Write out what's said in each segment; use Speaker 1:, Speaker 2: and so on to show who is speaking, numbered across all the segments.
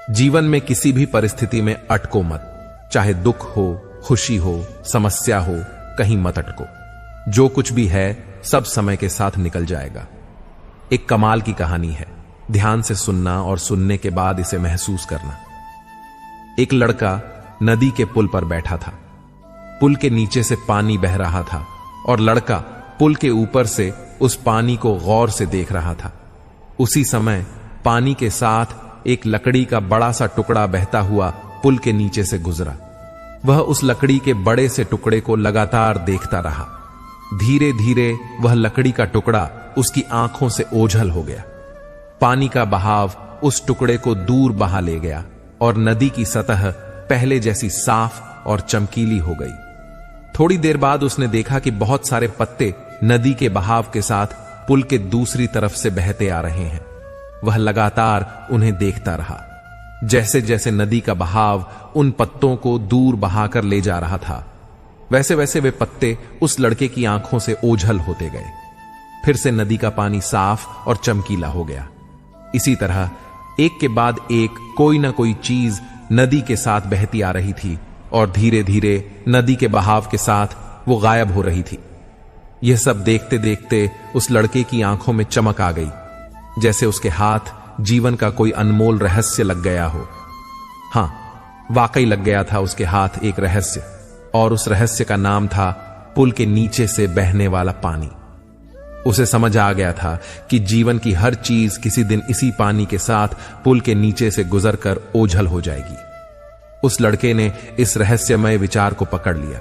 Speaker 1: जीवन में किसी भी परिस्थिति में अटको मत, चाहे दुख हो, खुशी हो, समस्या हो, कहीं मत अटको। जो कुछ भी है सब समय के साथ निकल जाएगा। एक कमाल की कहानी है, ध्यान से सुनना और सुनने के बाद इसे महसूस करना। एक लड़का नदी के पुल पर बैठा था। पुल के नीचे से पानी बह रहा था और लड़का पुल के ऊपर से उस पानी को गौर से देख रहा था। उसी समय पानी के साथ एक लकड़ी का बड़ा सा टुकड़ा बहता हुआ पुल के नीचे से गुजरा। वह उस लकड़ी के बड़े से टुकड़े को लगातार देखता रहा। धीरे धीरे वह लकड़ी का टुकड़ा उसकी आंखों से ओझल हो गया। पानी का बहाव उस टुकड़े को दूर बहा ले गया और नदी की सतह पहले जैसी साफ और चमकीली हो गई। थोड़ी देर बाद उसने देखा कि बहुत सारे पत्ते नदी के बहाव के साथ पुल के दूसरी तरफ से बहते आ रहे हैं। वह लगातार उन्हें देखता रहा। जैसे जैसे नदी का बहाव उन पत्तों को दूर बहाकर ले जा रहा था, वैसे वैसे वे पत्ते उस लड़के की आंखों से ओझल होते गए। फिर से नदी का पानी साफ और चमकीला हो गया। इसी तरह एक के बाद एक कोई ना कोई चीज नदी के साथ बहती आ रही थी और धीरे धीरे नदी के बहाव के साथ वो गायब हो रही थी। यह सब देखते देखते उस लड़के की आंखों में चमक आ गई, जैसे उसके हाथ जीवन का कोई अनमोल रहस्य लग गया हो। हां, वाकई लग गया था उसके हाथ एक रहस्य, और उस रहस्य का नाम था पुल के नीचे से बहने वाला पानी। उसे समझ आ गया था कि जीवन की हर चीज किसी दिन इसी पानी के साथ पुल के नीचे से गुजरकर ओझल हो जाएगी। उस लड़के ने इस रहस्यमय विचार को पकड़ लिया।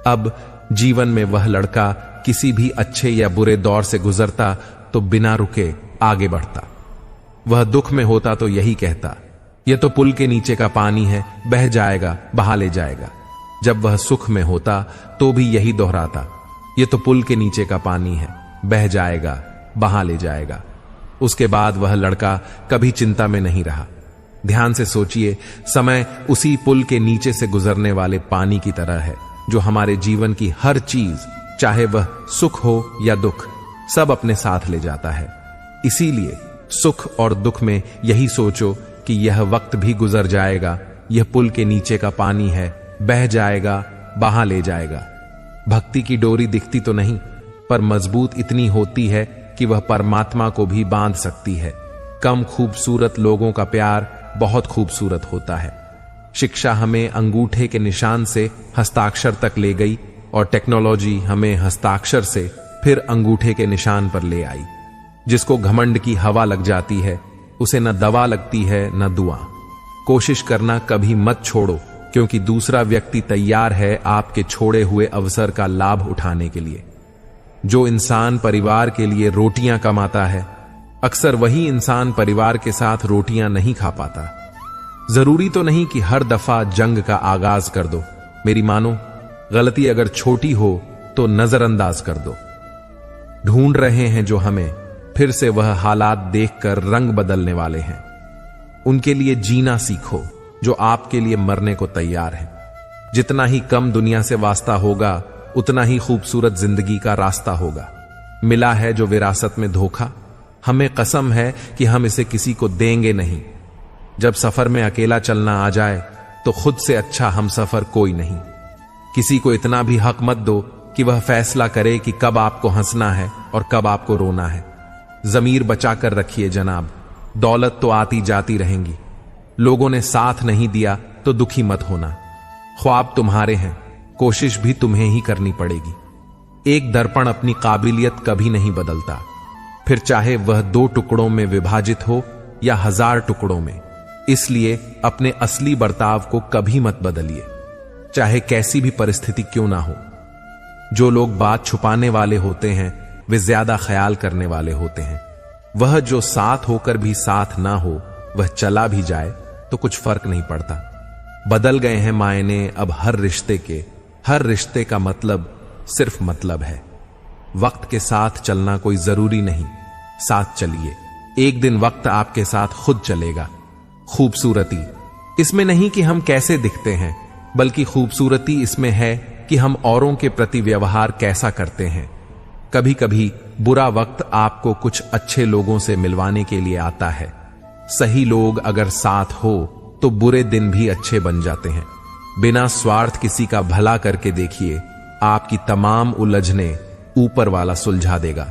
Speaker 1: अब जीवन में वह लड़का किसी भी अच्छे या बुरे दौर से गुजरता तो बिना रुके आगे बढ़ता। वह दुख में होता तो यही कहता, यह तो पुल के नीचे का पानी है, बह जाएगा, बहा ले जाएगा। जब वह सुख में होता तो भी यही दोहराता, यह तो पुल के नीचे का पानी है, बह जाएगा, बहा ले जाएगा। उसके बाद वह लड़का कभी चिंता में नहीं रहा। ध्यान से सोचिए, समय उसी पुल के नीचे से गुजरने वाले पानी की तरह है, जो हमारे जीवन की हर चीज, चाहे वह सुख हो या दुख, सब अपने साथ ले जाता है। इसीलिए सुख और दुख में यही सोचो कि यह वक्त भी गुजर जाएगा, यह पुल के नीचे का पानी है, बह जाएगा, बहा ले जाएगा। भक्ति की डोरी दिखती तो नहीं, पर मजबूत इतनी होती है कि वह परमात्मा को भी बांध सकती है। कम खूबसूरत लोगों का प्यार बहुत खूबसूरत होता है। शिक्षा हमें अंगूठे के निशान से हस्ताक्षर तक ले गई और टेक्नोलॉजी हमें हस्ताक्षर से फिर अंगूठे के निशान पर ले आई। जिसको घमंड की हवा लग जाती है, उसे न दवा लगती है न दुआ। कोशिश करना कभी मत छोड़ो, क्योंकि दूसरा व्यक्ति तैयार है आपके छोड़े हुए अवसर का लाभ उठाने के लिए। जो इंसान परिवार के लिए रोटियां कमाता है, अक्सर वही इंसान परिवार के साथ रोटियां नहीं खा पाता। जरूरी तो नहीं कि हर दफा जंग का आगाज कर दो। मेरी मानो, गलती अगर छोटी हो तो नजरअंदाज कर दो। ढूंढ रहे हैं जो हमें, फिर से वह हालात देखकर रंग बदलने वाले हैं। उनके लिए जीना सीखो जो आपके लिए मरने को तैयार है। जितना ही कम दुनिया से वास्ता होगा, उतना ही खूबसूरत जिंदगी का रास्ता होगा। मिला है जो विरासत में धोखा, हमें कसम है कि हम इसे किसी को देंगे नहीं। जब सफर में अकेला चलना आ जाए तो खुद से अच्छा हम सफर कोई नहीं। किसी को इतना भी हक मत दो कि वह फैसला करे कि कब आपको हंसना है और कब आपको रोना है। जमीर बचाकर रखिए जनाब, दौलत तो आती जाती रहेंगी। लोगों ने साथ नहीं दिया तो दुखी मत होना। ख्वाब तुम्हारे हैं, कोशिश भी तुम्हें ही करनी पड़ेगी। एक दर्पण अपनी काबिलियत कभी नहीं बदलता, फिर चाहे वह 2 टुकड़ों में विभाजित हो या 1000 टुकड़ों में। इसलिए अपने असली बर्ताव को कभी मत बदलिए, चाहे कैसी भी परिस्थिति क्यों ना हो। जो लोग बात छुपाने वाले होते हैं, वे ज्यादा ख्याल करने वाले होते हैं। वह जो साथ होकर भी साथ ना हो, वह चला भी जाए तो कुछ फर्क नहीं पड़ता। बदल गए हैं मायने अब हर रिश्ते के। हर रिश्ते का मतलब सिर्फ मतलब है। वक्त के साथ चलना कोई जरूरी नहीं, साथ चलिए। एक दिन वक्त आपके साथ खुद चलेगा। खूबसूरती इसमें नहीं कि हम कैसे दिखते हैं, बल्कि खूबसूरती इसमें है कि हम औरों के प्रति व्यवहार कैसा करते हैं। कभी कभी बुरा वक्त आपको कुछ अच्छे लोगों से मिलवाने के लिए आता है। सही लोग अगर साथ हो तो बुरे दिन भी अच्छे बन जाते हैं। बिना स्वार्थ किसी का भला करके देखिए, आपकी तमाम उलझने ऊपर वाला सुलझा देगा।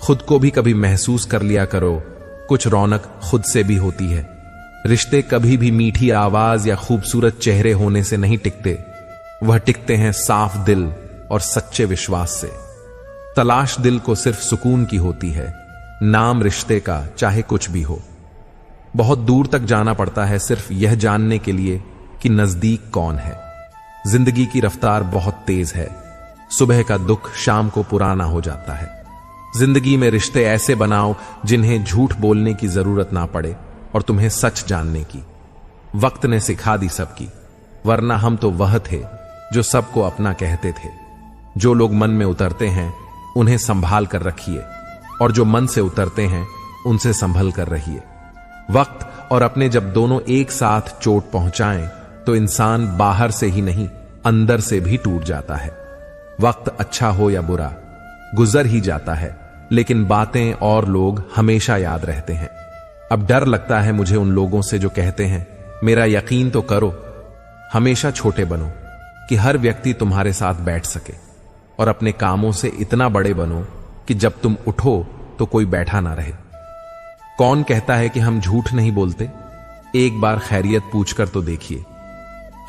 Speaker 1: खुद को भी कभी महसूस कर लिया करो, कुछ रौनक खुद से भी होती है। रिश्ते कभी भी मीठी आवाज या खूबसूरत चेहरे होने से नहीं टिकते, वह टिकते हैं साफ दिल और सच्चे विश्वास से। तलाश दिल को सिर्फ सुकून की होती है, नाम रिश्ते का चाहे कुछ भी हो। बहुत दूर तक जाना पड़ता है सिर्फ यह जानने के लिए कि नजदीक कौन है। जिंदगी की रफ्तार बहुत तेज है, सुबह का दुख शाम को पुराना हो जाता है। जिंदगी में रिश्ते ऐसे बनाओ जिन्हें झूठ बोलने की जरूरत ना पड़े और तुम्हें सच जानने की। वक्त ने सिखा दी सबकी, वरना हम तो वह थे जो सबको अपना कहते थे। जो लोग मन में उतरते हैं उन्हें संभाल कर रखिए, और जो मन से उतरते हैं उनसे संभल कर रहिए। वक्त और अपने जब दोनों एक साथ चोट पहुंचाएं तो इंसान बाहर से ही नहीं अंदर से भी टूट जाता है। वक्त अच्छा हो या बुरा गुजर ही जाता है, लेकिन बातें और लोग हमेशा याद रहते हैं। अब डर लगता है मुझे उन लोगों से जो कहते हैं मेरा यकीन तो करो। हमेशा छोटे बनो कि हर व्यक्ति तुम्हारे साथ बैठ सके, और अपने कामों से इतना बड़े बनो कि जब तुम उठो तो कोई बैठा ना रहे। कौन कहता है कि हम झूठ नहीं बोलते? एक बार खैरियत पूछकर तो देखिए।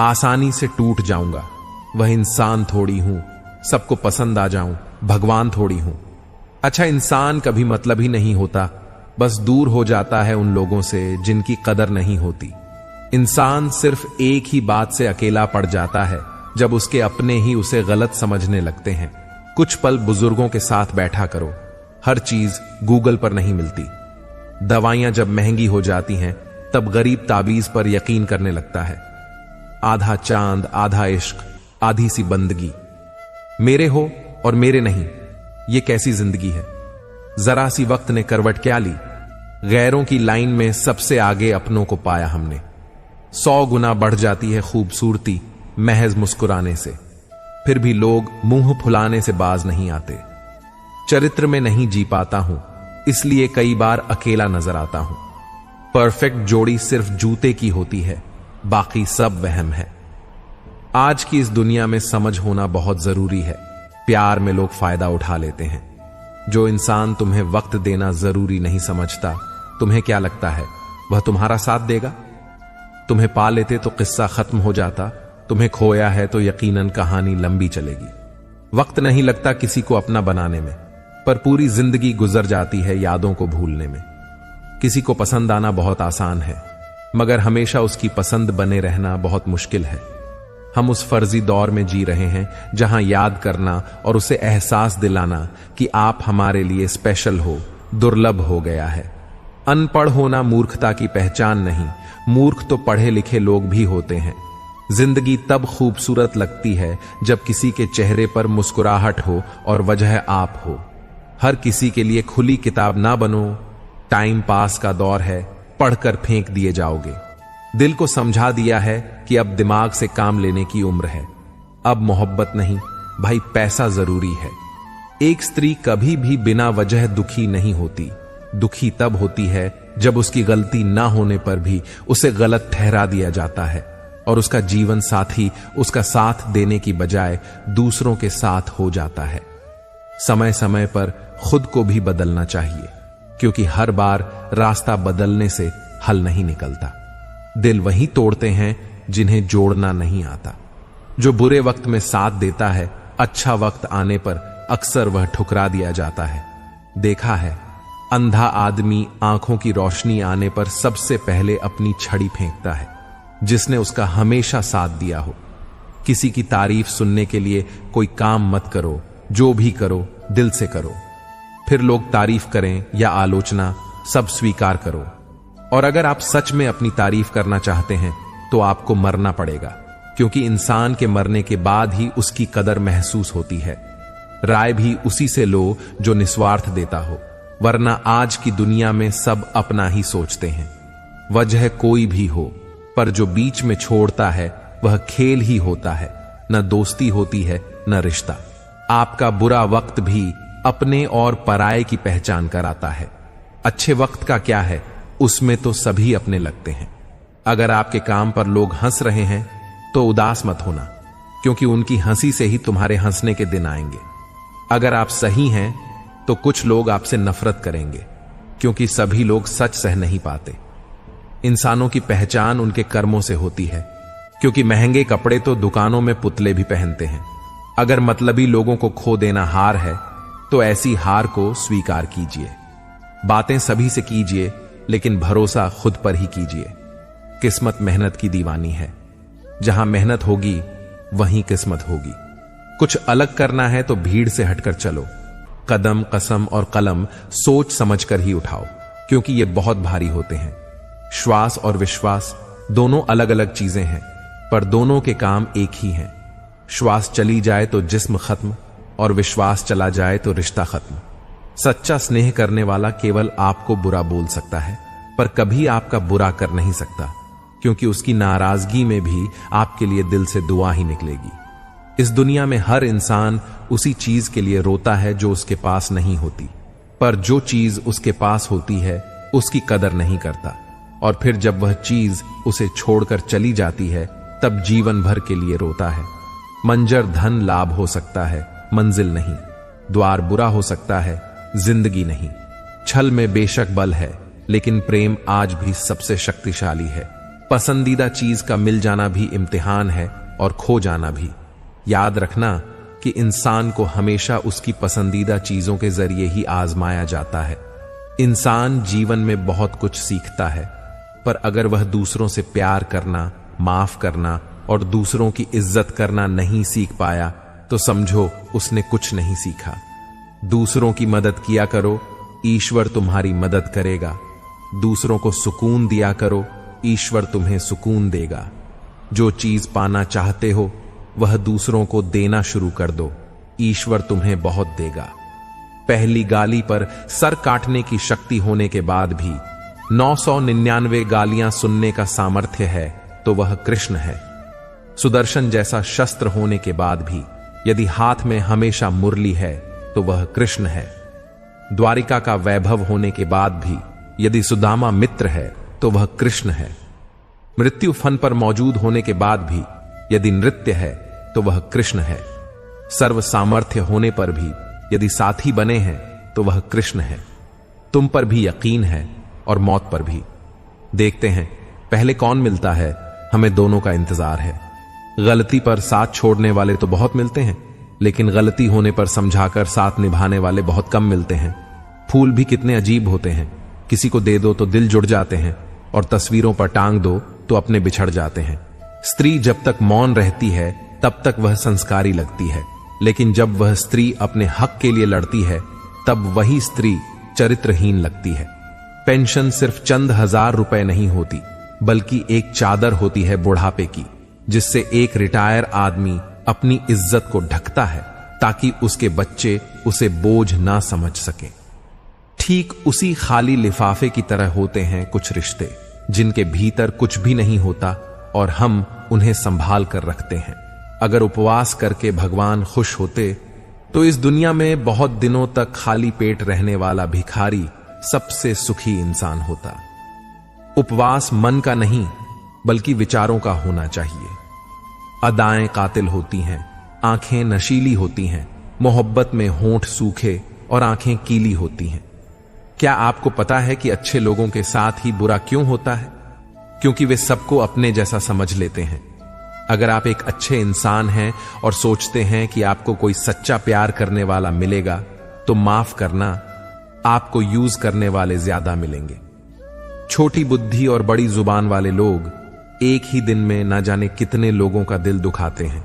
Speaker 1: आसानी से टूट जाऊंगा, वह इंसान थोड़ी हूं। सबको पसंद आ जाऊं, भगवान थोड़ी हूं। अच्छा इंसान कभी मतलब ही नहीं होता, बस दूर हो जाता है उन लोगों से जिनकी कदर नहीं होती। इंसान सिर्फ एक ही बात से अकेला पड़ जाता है, जब उसके अपने ही उसे गलत समझने लगते हैं। कुछ पल बुजुर्गों के साथ बैठा करो, हर चीज गूगल पर नहीं मिलती। दवाइयां जब महंगी हो जाती हैं तब गरीब ताबीज पर यकीन करने लगता है। आधा चांद आधा इश्क, आधी सी बंदगी। मेरे हो और मेरे नहीं, ये कैसी जिंदगी है? जरा सी वक्त ने करवट क्या ली, गैरों की लाइन में सबसे आगे अपनों को पाया हमने। 100 गुना बढ़ जाती है खूबसूरती महज मुस्कुराने से, फिर भी लोग मुंह फुलाने से बाज नहीं आते। चरित्र में नहीं जी पाता हूं, इसलिए कई बार अकेला नजर आता हूं। परफेक्ट जोड़ी सिर्फ जूते की होती है, बाकी सब वहम है। आज की इस दुनिया में समझ होना बहुत जरूरी है। प्यार में लोग फायदा उठा लेते हैं। जो इंसान तुम्हें वक्त देना जरूरी नहीं समझता, तुम्हें क्या लगता है वह तुम्हारा साथ देगा? तुम्हें पा लेते तो किस्सा खत्म हो जाता, तुम्हें खोया है तो यकीनन कहानी लंबी चलेगी। वक्त नहीं लगता किसी को अपना बनाने में, पर पूरी जिंदगी गुजर जाती है यादों को भूलने में। किसी को पसंद आना बहुत आसान है, मगर हमेशा उसकी पसंद बने रहना बहुत मुश्किल है। हम उस फर्जी दौर में जी रहे हैं जहां याद करना और उसे एहसास दिलाना कि आप हमारे लिए स्पेशल हो, दुर्लभ हो गया है। अनपढ़ होना मूर्खता की पहचान नहीं, मूर्ख तो पढ़े लिखे लोग भी होते हैं। जिंदगी तब खूबसूरत लगती है जब किसी के चेहरे पर मुस्कुराहट हो और वजह आप हो। हर किसी के लिए खुली किताब ना बनो। टाइम पास का दौर है, पढ़कर फेंक दिए जाओगे। दिल को समझा दिया है कि अब दिमाग से काम लेने की उम्र है। अब मोहब्बत नहीं भाई, पैसा जरूरी है। एक स्त्री कभी भी बिना वजह दुखी नहीं होती। दुखी तब होती है जब उसकी गलती ना होने पर भी उसे गलत ठहरा दिया जाता है और उसका जीवन साथी उसका साथ देने की बजाय दूसरों के साथ हो जाता है। समय समय पर खुद को भी बदलना चाहिए, क्योंकि हर बार रास्ता बदलने से हल नहीं निकलता। दिल वही तोड़ते हैं जिन्हें जोड़ना नहीं आता। जो बुरे वक्त में साथ देता है, अच्छा वक्त आने पर अक्सर वह ठुकरा दिया जाता है। देखा है, अंधा आदमी आंखों की रोशनी आने पर सबसे पहले अपनी छड़ी फेंकता है, जिसने उसका हमेशा साथ दिया हो। किसी की तारीफ सुनने के लिए कोई काम मत करो, जो भी करो दिल से करो। फिर लोग तारीफ करें या आलोचना, सब स्वीकार करो। और अगर आप सच में अपनी तारीफ करना चाहते हैं तो आपको मरना पड़ेगा, क्योंकि इंसान के मरने के बाद ही उसकी कदर महसूस होती है। राय भी उसी से लो जो निस्वार्थ देता हो, वरना आज की दुनिया में सब अपना ही सोचते हैं। वजह कोई भी हो, पर जो बीच में छोड़ता है वह खेल ही होता है, न दोस्ती होती है न रिश्ता। आपका बुरा वक्त भी अपने और पराये की पहचान कराता है। अच्छे वक्त का क्या है, उसमें तो सभी अपने लगते हैं। अगर आपके काम पर लोग हंस रहे हैं तो उदास मत होना, क्योंकि उनकी हंसी से ही तुम्हारे हंसने के दिन आएंगे। अगर आप सही हैं तो कुछ लोग आपसे नफरत करेंगे, क्योंकि सभी लोग सच सह नहीं पाते। इंसानों की पहचान उनके कर्मों से होती है, क्योंकि महंगे कपड़े तो दुकानों में पुतले भी पहनते हैं। अगर मतलबी लोगों को खो देना हार है तो ऐसी हार को स्वीकार कीजिए। बातें सभी से कीजिए, लेकिन भरोसा खुद पर ही कीजिए। किस्मत मेहनत की दीवानी है। जहां मेहनत होगी वहीं किस्मत होगी। कुछ अलग करना है तो भीड़ से हटकर चलो। कदम, कसम और कलम सोच समझकर ही उठाओ, क्योंकि ये बहुत भारी होते हैं। श्वास और विश्वास दोनों अलग अलग चीजें हैं, पर दोनों के काम एक ही हैं। श्वास चली जाए तो जिस्म खत्म, और विश्वास चला जाए तो रिश्ता खत्म। सच्चा स्नेह करने वाला केवल आपको बुरा बोल सकता है, पर कभी आपका बुरा कर नहीं सकता, क्योंकि उसकी नाराजगी में भी आपके लिए दिल से दुआ ही निकलेगी। इस दुनिया में हर इंसान उसी चीज के लिए रोता है जो उसके पास नहीं होती, पर जो चीज उसके पास होती है उसकी कदर नहीं करता, और फिर जब वह चीज उसे छोड़कर चली जाती है तब जीवन भर के लिए रोता है। मंजर धन लाभ हो सकता है, मंजिल नहीं। द्वार बुरा हो सकता है, जिंदगी नहीं। छल में बेशक बल है, लेकिन प्रेम आज भी सबसे शक्तिशाली है। पसंदीदा चीज का मिल जाना भी इम्तिहान है, और खो जाना भी। याद रखना कि इंसान को हमेशा उसकी पसंदीदा चीजों के जरिए ही आजमाया जाता है। इंसान जीवन में बहुत कुछ सीखता है, पर अगर वह दूसरों से प्यार करना, माफ करना और दूसरों की इज्जत करना नहीं सीख पाया तो समझो उसने कुछ नहीं सीखा। दूसरों की मदद किया करो, ईश्वर तुम्हारी मदद करेगा। दूसरों को सुकून दिया करो, ईश्वर तुम्हें सुकून देगा। जो चीज पाना चाहते हो वह दूसरों को देना शुरू कर दो, ईश्वर तुम्हें बहुत देगा। पहली गाली पर सर काटने की शक्ति होने के बाद भी 999 गालियां सुनने का सामर्थ्य है तो वह कृष्ण है। सुदर्शन जैसा शस्त्र होने के बाद भी यदि हाथ में हमेशा मुरली है तो वह कृष्ण है। द्वारिका का वैभव होने के बाद भी यदि सुदामा मित्र है तो वह कृष्ण है। मृत्यु फन पर मौजूद होने के बाद भी यदि नृत्य है तो वह कृष्ण है। सर्व सामर्थ्य होने पर भी यदि साथी बने हैं तो वह कृष्ण है। तुम पर भी यकीन है और मौत पर भी। देखते हैं पहले कौन मिलता है, हमें दोनों का इंतजार है। गलती पर साथ छोड़ने वाले तो बहुत मिलते हैं, लेकिन गलती होने पर समझाकर साथ निभाने वाले बहुत कम मिलते हैं। फूल भी कितने अजीब होते हैं, किसी को दे दो तो दिल जुड़ जाते हैं, और तस्वीरों पर टांग दो तो अपने बिछड़ जाते हैं। स्त्री जब तक मौन रहती है तब तक वह संस्कारी लगती है, लेकिन जब वह स्त्री अपने हक के लिए लड़ती है तब वही स्त्री चरित्रहीन लगती है। पेंशन सिर्फ चंद हजार रुपए नहीं होती, बल्कि एक चादर होती है बुढ़ापे की, जिससे एक रिटायर आदमी अपनी इज्जत को ढकता है ताकि उसके बच्चे उसे बोझ ना समझ सके। ठीक उसी खाली लिफाफे की तरह होते हैं कुछ रिश्ते, जिनके भीतर कुछ भी नहीं होता और हम उन्हें संभाल कर रखते हैं। अगर उपवास करके भगवान खुश होते तो इस दुनिया में बहुत दिनों तक खाली पेट रहने वाला भिखारी सबसे सुखी इंसान होता। उपवास मन का नहीं बल्कि विचारों का होना चाहिए। अदाएं कातिल होती हैं, आंखें नशीली होती हैं, मोहब्बत में होंठ सूखे और आंखें कीली होती हैं। क्या आपको पता है कि अच्छे लोगों के साथ ही बुरा क्यों होता है? क्योंकि वे सबको अपने जैसा समझ लेते हैं। अगर आप एक अच्छे इंसान हैं और सोचते हैं कि आपको कोई सच्चा प्यार करने वाला मिलेगा, तो माफ करना, आपको यूज करने वाले ज्यादा मिलेंगे। छोटी बुद्धि और बड़ी जुबान वाले लोग एक ही दिन में ना जाने कितने लोगों का दिल दुखाते हैं।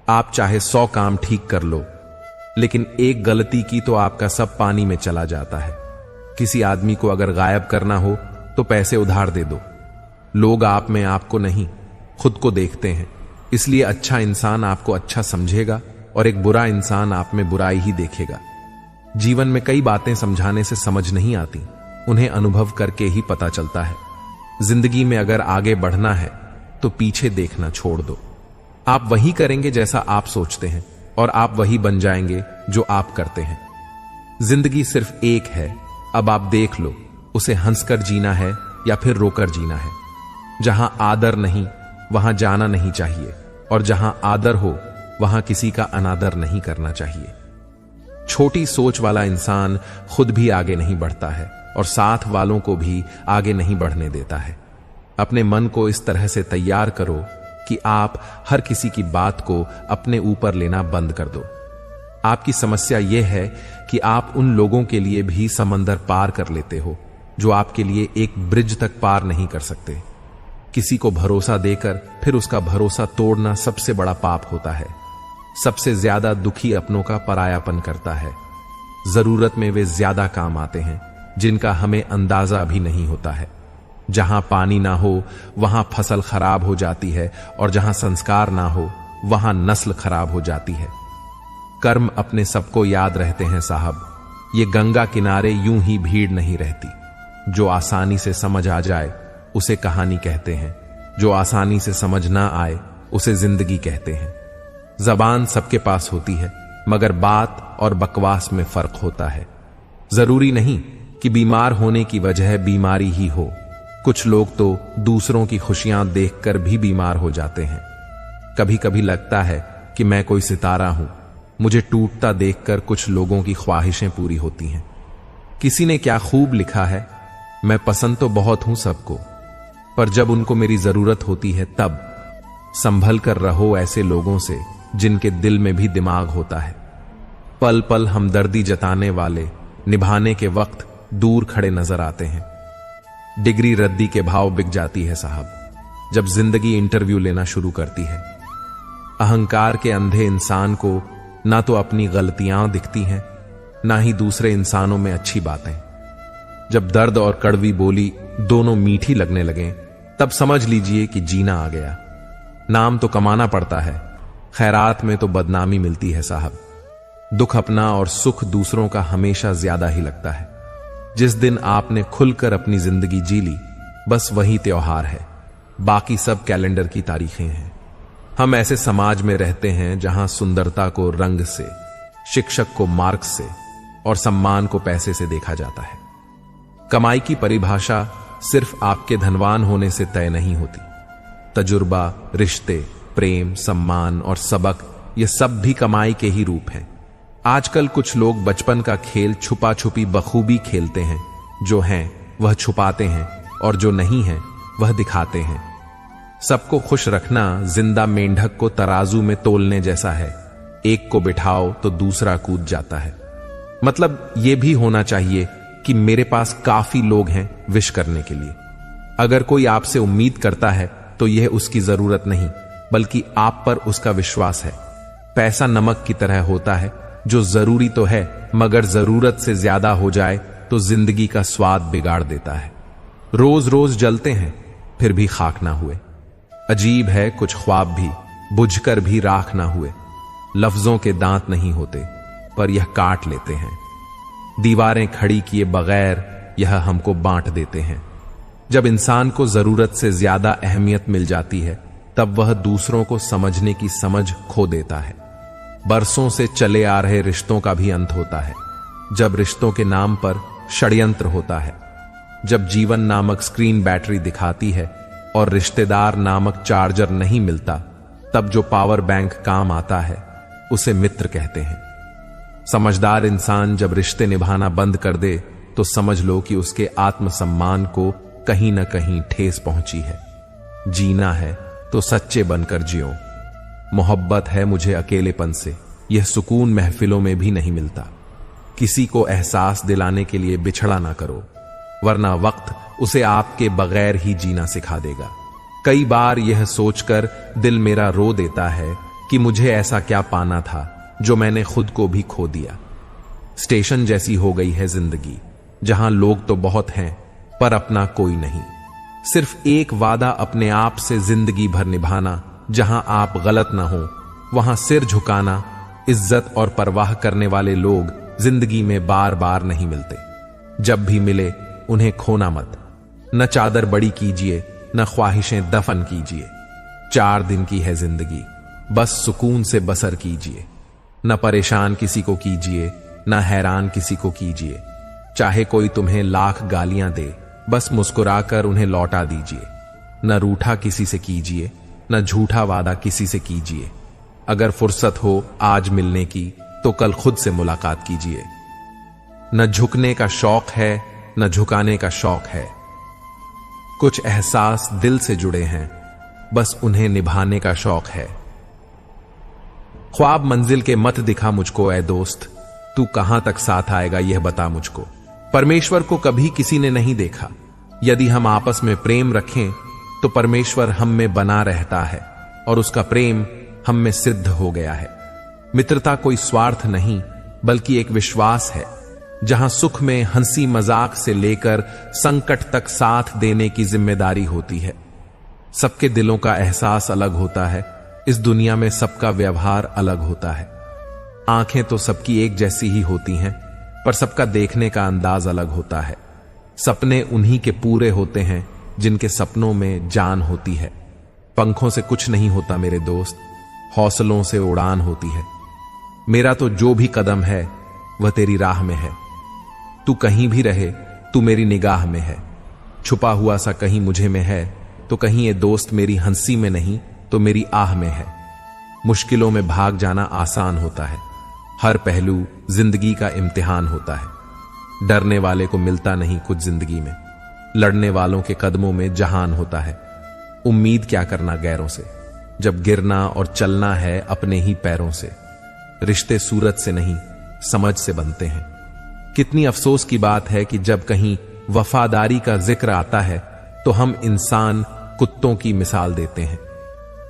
Speaker 1: आप चाहे 100 काम ठीक कर लो, लेकिन एक गलती की तो आपका सब पानी में चला जाता है। किसी आदमी को अगर गायब करना हो तो पैसे उधार दे दो। लोग आप में आपको नहीं, खुद को देखते हैं, इसलिए अच्छा इंसान आपको अच्छा समझेगा और एक बुरा इंसान आप में बुराई ही देखेगा। जीवन में कई बातें समझाने से समझ नहीं आती, उन्हें अनुभव करके ही पता चलता है। जिंदगी में अगर आगे बढ़ना है तो पीछे देखना छोड़ दो। आप वही करेंगे जैसा आप सोचते हैं, और आप वही बन जाएंगे जो आप करते हैं। जिंदगी सिर्फ एक है, अब आप देख लो उसे हंसकर जीना है या फिर रोकर जीना है। जहां आदर नहीं वहां जाना नहीं चाहिए, और जहां आदर हो वहां किसी का अनादर नहीं करना चाहिए। छोटी सोच वाला इंसान खुद भी आगे नहीं बढ़ता है और साथ वालों को भी आगे नहीं बढ़ने देता है। अपने मन को इस तरह से तैयार करो कि आप हर किसी की बात को अपने ऊपर लेना बंद कर दो। आपकी समस्या यह है कि आप उन लोगों के लिए भी समंदर पार कर लेते हो जो आपके लिए एक ब्रिज तक पार नहीं कर सकते। किसी को भरोसा देकर फिर उसका भरोसा तोड़ना सबसे बड़ा पाप होता है। सबसे ज्यादा दुखी अपनों का परायापन करता है। जरूरत में वे ज्यादा काम आते हैं जिनका हमें अंदाजा भी नहीं होता है। जहां पानी ना हो वहां फसल खराब हो जाती है, और जहां संस्कार ना हो वहां नस्ल खराब हो जाती है। कर्म अपने सबको याद रहते हैं साहब। ये गंगा किनारे यूं ही भीड़ नहीं रहती। जो आसानी से समझ आ जाए उसे कहानी कहते हैं, जो आसानी से समझ ना आए उसे जिंदगी कहते हैं। जबान सबके पास होती है, मगर बात और बकवास में फर्क होता है। जरूरी नहीं कि बीमार होने की वजह बीमारी ही हो। कुछ लोग तो दूसरों की खुशियां देखकर भी बीमार हो जाते हैं। कभी कभी लगता है कि मैं कोई सितारा हूं। मुझे टूटता देखकर कुछ लोगों की ख्वाहिशें पूरी होती हैं। किसी ने क्या खूब लिखा है, मैं पसंद तो बहुत हूं सबको, पर जब उनको मेरी जरूरत होती है तब संभल कर रहो ऐसे लोगों से जिनके दिल में भी दिमाग होता है। पल पल हमदर्दी जताने वाले निभाने के वक्त दूर खड़े नजर आते हैं। डिग्री रद्दी के भाव बिक जाती है साहब जब जिंदगी इंटरव्यू लेना शुरू करती है। अहंकार के अंधे इंसान को ना तो अपनी गलतियां दिखती हैं, ना ही दूसरे इंसानों में अच्छी बातें। जब दर्द और कड़वी बोली दोनों मीठी लगने लगें, तब समझ लीजिए कि जीना आ गया। नाम तो कमाना पड़ता है, खैरात में तो बदनामी मिलती है साहब। दुख अपना और सुख दूसरों का हमेशा ज्यादा ही लगता है। जिस दिन आपने खुलकर अपनी जिंदगी जी ली, बस वही त्योहार है, बाकी सब कैलेंडर की तारीखें हैं। हम ऐसे समाज में रहते हैं जहां सुंदरता को रंग से, शिक्षक को मार्क्स से और सम्मान को पैसे से देखा जाता है। कमाई की परिभाषा सिर्फ आपके धनवान होने से तय नहीं होती। तजुर्बा, रिश्ते, प्रेम, सम्मान और सबक, ये सब भी कमाई के ही रूप हैं। आजकल कुछ लोग बचपन का खेल छुपा छुपी बखूबी खेलते हैं। जो हैं वह छुपाते हैं और जो नहीं है वह दिखाते हैं। सबको खुश रखना जिंदा मेंढक को तराजू में तोलने जैसा है। एक को बिठाओ तो दूसरा कूद जाता है। मतलब यह भी होना चाहिए कि मेरे पास काफी लोग हैं विश करने के लिए। अगर कोई आपसे उम्मीद करता है तो यह उसकी जरूरत नहीं, बल्कि आप पर उसका विश्वास है। पैसा नमक की तरह होता है, जो जरूरी तो है मगर जरूरत से ज्यादा हो जाए तो जिंदगी का स्वाद बिगाड़ देता है। रोज रोज जलते हैं फिर भी खाक ना हुए। अजीब है कुछ ख्वाब भी बुझकर भी राख ना हुए। लफ्जों के दांत नहीं होते पर यह काट लेते हैं। दीवारें खड़ी किए बगैर यह हमको बांट देते हैं। जब इंसान को जरूरत से ज्यादा अहमियत मिल जाती है तब वह दूसरों को समझने की समझ खो देता है। बरसों से चले आ रहे रिश्तों का भी अंत होता है जब रिश्तों के नाम पर षड्यंत्र होता है। जब जीवन नामक स्क्रीन बैटरी दिखाती है और रिश्तेदार नामक चार्जर नहीं मिलता, तब जो पावर बैंक काम आता है उसे मित्र कहते हैं। समझदार इंसान जब रिश्ते निभाना बंद कर दे तो समझ लो कि उसके आत्मसम्मान को कहीं न कहीं ठेस पहुंची है। जीना है तो सच्चे बनकर जियो। मोहब्बत है मुझे अकेलेपन से, यह सुकून महफिलों में भी नहीं मिलता। किसी को एहसास दिलाने के लिए बिछड़ा ना करो, वरना वक्त उसे आपके बगैर ही जीना सिखा देगा। कई बार यह सोचकर दिल मेरा रो देता है कि मुझे ऐसा क्या पाना था जो मैंने खुद को भी खो दिया। स्टेशन जैसी हो गई है जिंदगी, जहां लोग तो बहुत हैं पर अपना कोई नहीं। सिर्फ एक वादा अपने आप से जिंदगी भर निभाना, जहां आप गलत ना हो वहां सिर झुकाना। इज्जत और परवाह करने वाले लोग जिंदगी में बार बार नहीं मिलते। जब भी मिले उन्हें खोना मत। न चादर बड़ी कीजिए न ख्वाहिशें दफन कीजिए। 4 दिन की है जिंदगी, बस सुकून से बसर कीजिए। न परेशान किसी को कीजिए न हैरान किसी को कीजिए। चाहे कोई तुम्हें लाख गालियां दे, बस मुस्कुराकर उन्हें लौटा दीजिए। न रूठा किसी से कीजिए, न झूठा वादा किसी से कीजिए। अगर फुर्सत हो आज मिलने की तो कल खुद से मुलाकात कीजिए। न झुकने का शौक है, न झुकाने का शौक है। कुछ एहसास दिल से जुड़े हैं, बस उन्हें निभाने का शौक है। ख्वाब मंजिल के मत दिखा मुझको ऐ दोस्त, तू कहां तक साथ आएगा यह बता मुझको। परमेश्वर को कभी किसी ने नहीं देखा। यदि हम आपस में प्रेम रखें तो परमेश्वर हम में बना रहता है और उसका प्रेम हम में सिद्ध हो गया है। मित्रता कोई स्वार्थ नहीं बल्कि एक विश्वास है, जहां सुख में हंसी मजाक से लेकर संकट तक साथ देने की जिम्मेदारी होती है। सबके दिलों का एहसास अलग होता है, इस दुनिया में सबका व्यवहार अलग होता है। आंखें तो सबकी एक जैसी ही होती हैं, पर सबका देखने का अंदाज अलग होता है। सपने उन्हीं के पूरे होते हैं जिनके सपनों में जान होती है। पंखों से कुछ नहीं होता मेरे दोस्त, हौसलों से उड़ान होती है। मेरा तो जो भी कदम है वह तेरी राह में है। तू कहीं भी रहे, तू मेरी निगाह में है। छुपा हुआ सा कहीं मुझे में है, तो कहीं ये दोस्त मेरी हंसी में नहीं तो मेरी आह में है। मुश्किलों में भाग जाना आसान होता है, हर पहलू जिंदगी का इम्तिहान होता है। डरने वाले को मिलता नहीं कुछ जिंदगी में, लड़ने वालों के कदमों में जहान होता है। उम्मीद क्या करना गैरों से, जब गिरना और चलना है अपने ही पैरों से। रिश्ते सूरत से नहीं समझ से बनते हैं। कितनी अफसोस की बात है कि जब कहीं वफादारी का जिक्र आता है तो हम इंसान कुत्तों की मिसाल देते हैं।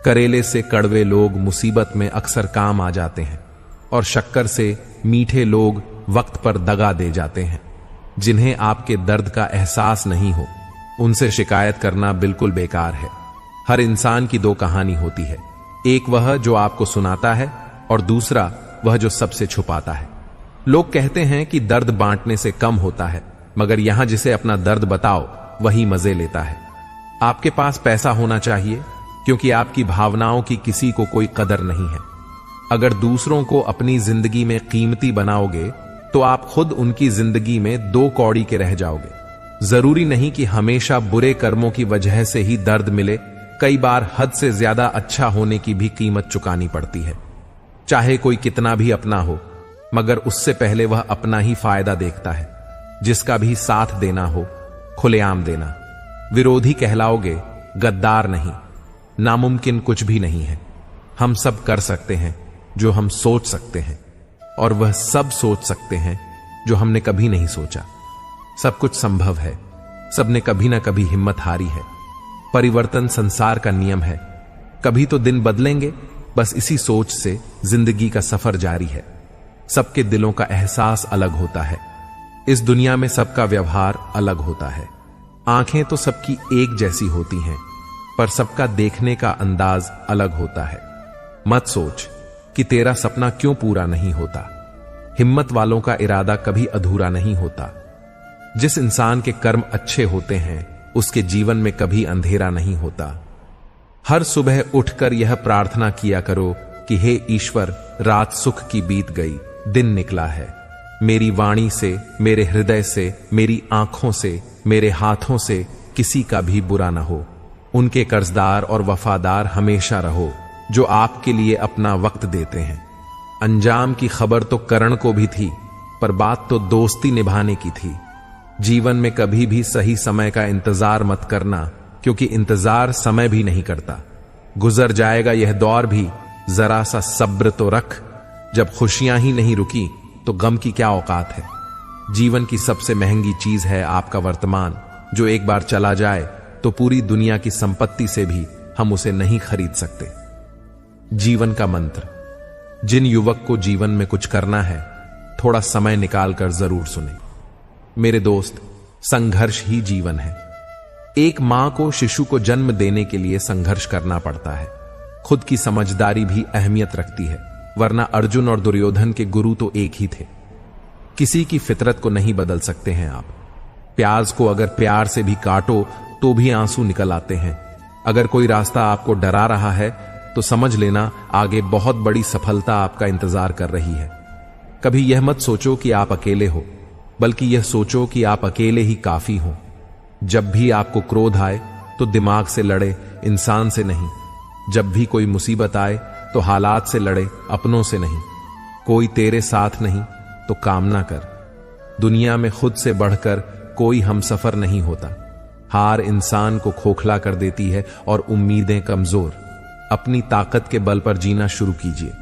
Speaker 1: करेले से कड़वे लोग मुसीबत में अक्सर काम आ जाते हैं और शक्कर से मीठे लोग वक्त पर दगा दे जाते हैं। जिन्हें आपके दर्द का एहसास नहीं हो उनसे शिकायत करना बिल्कुल बेकार है। हर इंसान की दो कहानी होती है, एक वह जो आपको सुनाता है और दूसरा वह जो सबसे छुपाता है। लोग कहते हैं कि दर्द बांटने से कम होता है, मगर यहां जिसे अपना दर्द बताओ वही मजे लेता है। आपके पास पैसा होना चाहिए क्योंकि आपकी भावनाओं की किसी को कोई कदर नहीं है। अगर दूसरों को अपनी जिंदगी में कीमती बनाओगे तो आप खुद उनकी जिंदगी में दो कौड़ी के रह जाओगे। जरूरी नहीं कि हमेशा बुरे कर्मों की वजह से ही दर्द मिले, कई बार हद से ज्यादा अच्छा होने की भी कीमत चुकानी पड़ती है। चाहे कोई कितना भी अपना हो, मगर उससे पहले वह अपना ही फायदा देखता है। जिसका भी साथ देना हो खुलेआम देना। विरोधी कहलाओगे, गद्दार नहीं। नामुमकिन कुछ भी नहीं है। हम सब कर सकते हैं जो हम सोच सकते हैं, और वह सब सोच सकते हैं जो हमने कभी नहीं सोचा। सब कुछ संभव है, सबने कभी ना कभी हिम्मत हारी है। परिवर्तन संसार का नियम है, कभी तो दिन बदलेंगे। बस इसी सोच से जिंदगी का सफर जारी है। सबके दिलों का एहसास अलग होता है, इस दुनिया में सबका व्यवहार अलग होता है। आंखें तो सबकी एक जैसी होती हैं, पर सबका देखने का अंदाज अलग होता है। मत सोच कि तेरा सपना क्यों पूरा नहीं होता। हिम्मत वालों का इरादा कभी अधूरा नहीं होता। जिस इंसान के कर्म अच्छे होते हैं उसके जीवन में कभी अंधेरा नहीं होता। हर सुबह उठकर यह प्रार्थना किया करो कि हे ईश्वर, रात सुख की बीत गई, दिन निकला है। मेरी वाणी से, मेरे हृदय से, मेरी आंखों से, मेरे हाथों से किसी का भी बुरा ना हो। उनके कर्जदार और वफादार हमेशा रहो जो आपके लिए अपना वक्त देते हैं। अंजाम की खबर तो करण को भी थी, पर बात तो दोस्ती निभाने की थी। जीवन में कभी भी सही समय का इंतजार मत करना, क्योंकि इंतजार समय भी नहीं करता। गुजर जाएगा यह दौर भी, जरा सा सब्र तो रख। जब खुशियां ही नहीं रुकी तो गम की क्या औकात है। जीवन की सबसे महंगी चीज है आपका वर्तमान, जो एक बार चला जाए तो पूरी दुनिया की संपत्ति से भी हम उसे नहीं खरीद सकते। जीवन का मंत्र। जिन युवक को जीवन में कुछ करना है, थोड़ा समय निकालकर जरूर सुने। मेरे दोस्त, संघर्ष ही जीवन है। एक मां को शिशु को जन्म देने के लिए संघर्ष करना पड़ता है। खुद की समझदारी भी अहमियत रखती है, वरना अर्जुन और दुर्योधन के गुरु तो एक ही थे। किसी की फितरत को नहीं बदल सकते हैं आप। प्याज को अगर प्यार से भी काटो तो भी आंसू निकल आते हैं। अगर कोई रास्ता आपको डरा रहा है तो समझ लेना आगे बहुत बड़ी सफलता आपका इंतजार कर रही है। कभी यह मत सोचो कि आप अकेले हो। बल्कि यह सोचो कि आप अकेले ही काफी हो। जब भी आपको क्रोध आए तो दिमाग से लड़े, इंसान से नहीं। जब भी कोई मुसीबत आए तो हालात से लड़े, अपनों से नहीं। कोई तेरे साथ नहीं तो कामना कर। दुनिया में खुद से बढ़कर कोई हमसफर नहीं होता। हार इंसान को खोखला कर देती है और उम्मीदें कमजोर। अपनी ताकत के बल पर जीना शुरू कीजिए।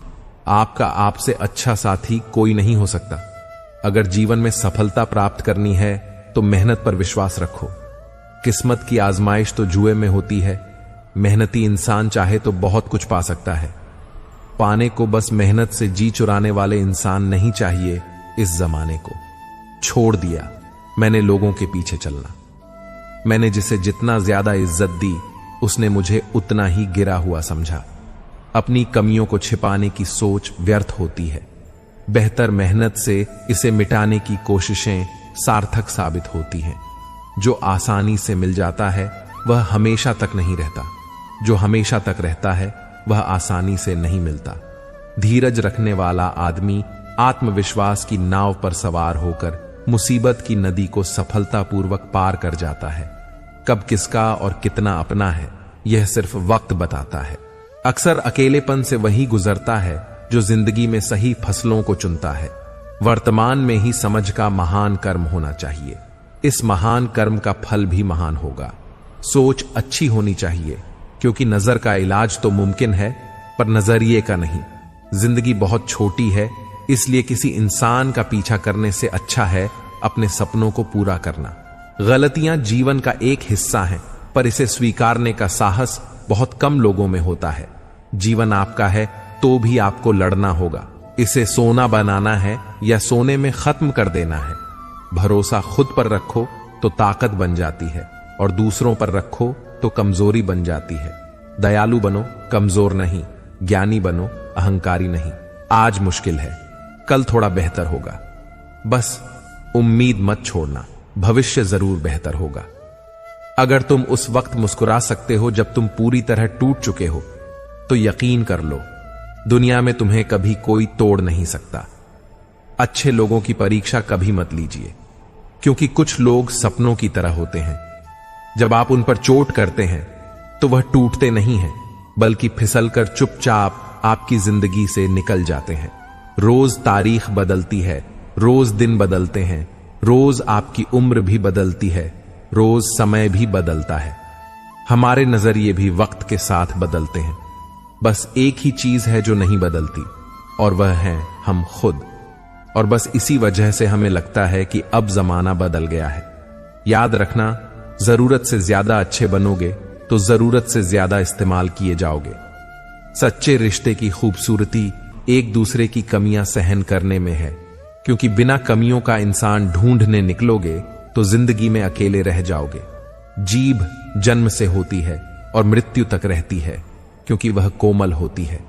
Speaker 1: आपका आपसे अच्छा साथी कोई नहीं हो सकता। अगर जीवन में सफलता प्राप्त करनी है तो मेहनत पर विश्वास रखो। किस्मत की आजमाइश तो जुए में होती है। मेहनती इंसान चाहे तो बहुत कुछ पा सकता है। पाने को बस मेहनत से जी चुराने वाले इंसान नहीं चाहिए इस जमाने को। छोड़ दिया मैंने लोगों के पीछे चलना। मैंने जिसे जितना ज्यादा इज्जत दी उसने मुझे उतना ही गिरा हुआ समझा। अपनी कमियों को छिपाने की सोच व्यर्थ होती है। बेहतर मेहनत से इसे मिटाने की कोशिशें सार्थक साबित होती हैं। जो आसानी से मिल जाता है वह हमेशा तक नहीं रहता। जो हमेशा तक रहता है वह आसानी से नहीं मिलता। धीरज रखने वाला आदमी आत्मविश्वास की नाव पर सवार होकर मुसीबत की नदी को सफलतापूर्वक पार कर जाता है। कब किसका और कितना अपना है यह सिर्फ वक्त बताता है। अक्सर अकेलेपन से वही गुजरता है जो जिंदगी में सही फसलों को चुनता है। वर्तमान में ही समझ का महान कर्म होना चाहिए। इस महान कर्म का फल भी महान होगा। सोच अच्छी होनी चाहिए, क्योंकि नजर का इलाज तो मुमकिन है पर नजरिए का नहीं। जिंदगी बहुत छोटी है, इसलिए किसी इंसान का पीछा करने से अच्छा है अपने सपनों को पूरा करना। गलतियां जीवन का एक हिस्सा हैं, पर इसे स्वीकारने का साहस बहुत कम लोगों में होता है। जीवन आपका है तो भी आपको लड़ना होगा। इसे सोना बनाना है या सोने में खत्म कर देना है। भरोसा खुद पर रखो तो ताकत बन जाती है, और दूसरों पर रखो तो कमजोरी बन जाती है। दयालु बनो, कमजोर नहीं। ज्ञानी बनो, अहंकारी नहीं। आज मुश्किल है, कल थोड़ा बेहतर होगा। बस उम्मीद मत छोड़ना, भविष्य जरूर बेहतर होगा। अगर तुम उस वक्त मुस्कुरा सकते हो जब तुम पूरी तरह टूट चुके हो, तो यकीन कर लो दुनिया में तुम्हें कभी कोई तोड़ नहीं सकता। अच्छे लोगों की परीक्षा कभी मत लीजिए, क्योंकि कुछ लोग सपनों की तरह होते हैं। जब आप उन पर चोट करते हैं तो वह टूटते नहीं हैं, बल्कि फिसलकर चुपचाप आपकी जिंदगी से निकल जाते हैं। रोज तारीख बदलती है, रोज दिन बदलते हैं, रोज आपकी उम्र भी बदलती है, रोज समय भी बदलता है। हमारे नजरिए भी वक्त के साथ बदलते हैं। बस एक ही चीज है जो नहीं बदलती, और वह है हम खुद। और बस इसी वजह से हमें लगता है कि अब जमाना बदल गया है। याद रखना, जरूरत से ज्यादा अच्छे बनोगे तो जरूरत से ज्यादा इस्तेमाल किए जाओगे। सच्चे रिश्ते की खूबसूरती एक दूसरे की कमियां सहन करने में है, क्योंकि बिना कमियों का इंसान ढूंढने निकलोगे तो जिंदगी में अकेले रह जाओगे। जीभ जन्म से होती है और मृत्यु तक रहती है, क्योंकि वह कोमल होती है।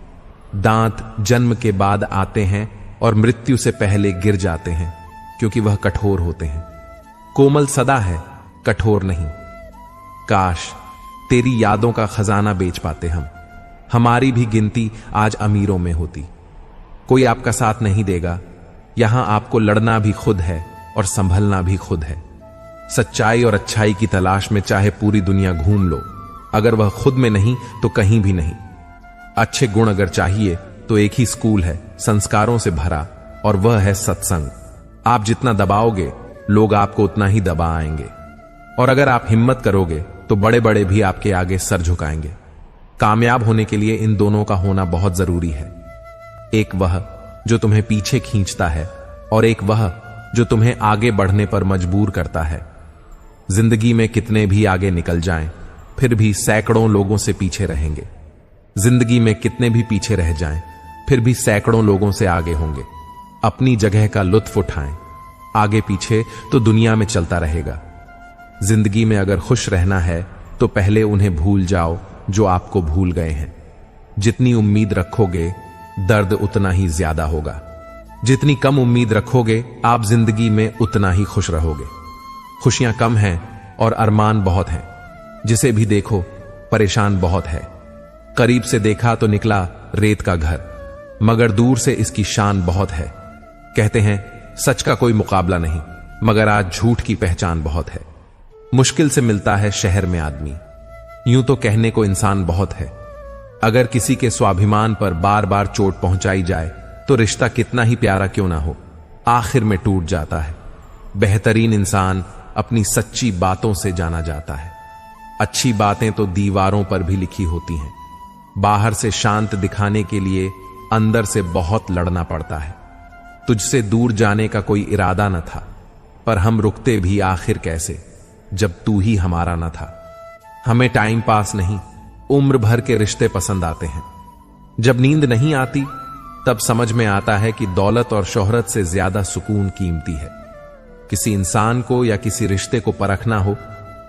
Speaker 1: दांत जन्म के बाद आते हैं और मृत्यु से पहले गिर जाते हैं, क्योंकि वह कठोर होते हैं। कोमल सदा है, कठोर नहीं। काश तेरी यादों का खजाना बेच पाते हम। हमारी भी गिनती आज अमीरों में होती। कोई आपका साथ नहीं देगा। यहां आपको लड़ना भी खुद है और संभलना भी खुद है। सच्चाई और अच्छाई की तलाश में चाहे पूरी दुनिया घूम लो, अगर वह खुद में नहीं तो कहीं भी नहीं। अच्छे गुण अगर चाहिए तो एक ही स्कूल है, संस्कारों से भरा, और वह है सत्संग। आप जितना दबाओगे लोग आपको उतना ही दबा आएंगे, और अगर आप हिम्मत करोगे तो बड़े बड़े भी आपके आगे सर झुकाएंगे। कामयाब होने के लिए इन दोनों का होना बहुत जरूरी है। एक वह जो तुम्हें पीछे खींचता है, और एक वह जो तुम्हें आगे बढ़ने पर मजबूर करता है। जिंदगी में कितने भी आगे निकल जाएं, फिर भी सैकड़ों लोगों से पीछे रहेंगे। जिंदगी में कितने भी पीछे रह जाएं, फिर भी सैकड़ों लोगों से आगे होंगे। अपनी जगह का लुत्फ उठाएं। आगे पीछे तो दुनिया में चलता रहेगा। जिंदगी में अगर खुश रहना है तो पहले उन्हें भूल जाओ जो आपको भूल गए हैं। जितनी उम्मीद रखोगे दर्द उतना ही ज्यादा होगा। जितनी कम उम्मीद रखोगे आप जिंदगी में उतना ही खुश रहोगे। खुशियां कम हैं और अरमान बहुत हैं। जिसे भी देखो परेशान बहुत है। करीब से देखा तो निकला रेत का घर, मगर दूर से इसकी शान बहुत है। कहते हैं सच का कोई मुकाबला नहीं, मगर आज झूठ की पहचान बहुत है। मुश्किल से मिलता है शहर में आदमी। यूं तो कहने को इंसान बहुत है, अगर किसी के स्वाभिमान पर बार बार चोट पहुंचाई जाए तो रिश्ता कितना ही प्यारा क्यों ना हो, आखिर में टूट जाता है। बेहतरीन इंसान अपनी सच्ची बातों से जाना जाता है। अच्छी बातें तो दीवारों पर भी लिखी होती हैं। बाहर से शांत दिखाने के लिए अंदर से बहुत लड़ना पड़ता है। तुझसे दूर जाने का कोई इरादा न था, पर हम रुकते भी आखिर कैसे, जब तू ही हमारा न था। हमें टाइम पास नहीं, उम्र भर के रिश्ते पसंद आते हैं। जब नींद नहीं आती तब समझ में आता है कि दौलत और शोहरत से ज्यादा सुकून कीमती है। किसी इंसान को या किसी रिश्ते को परखना हो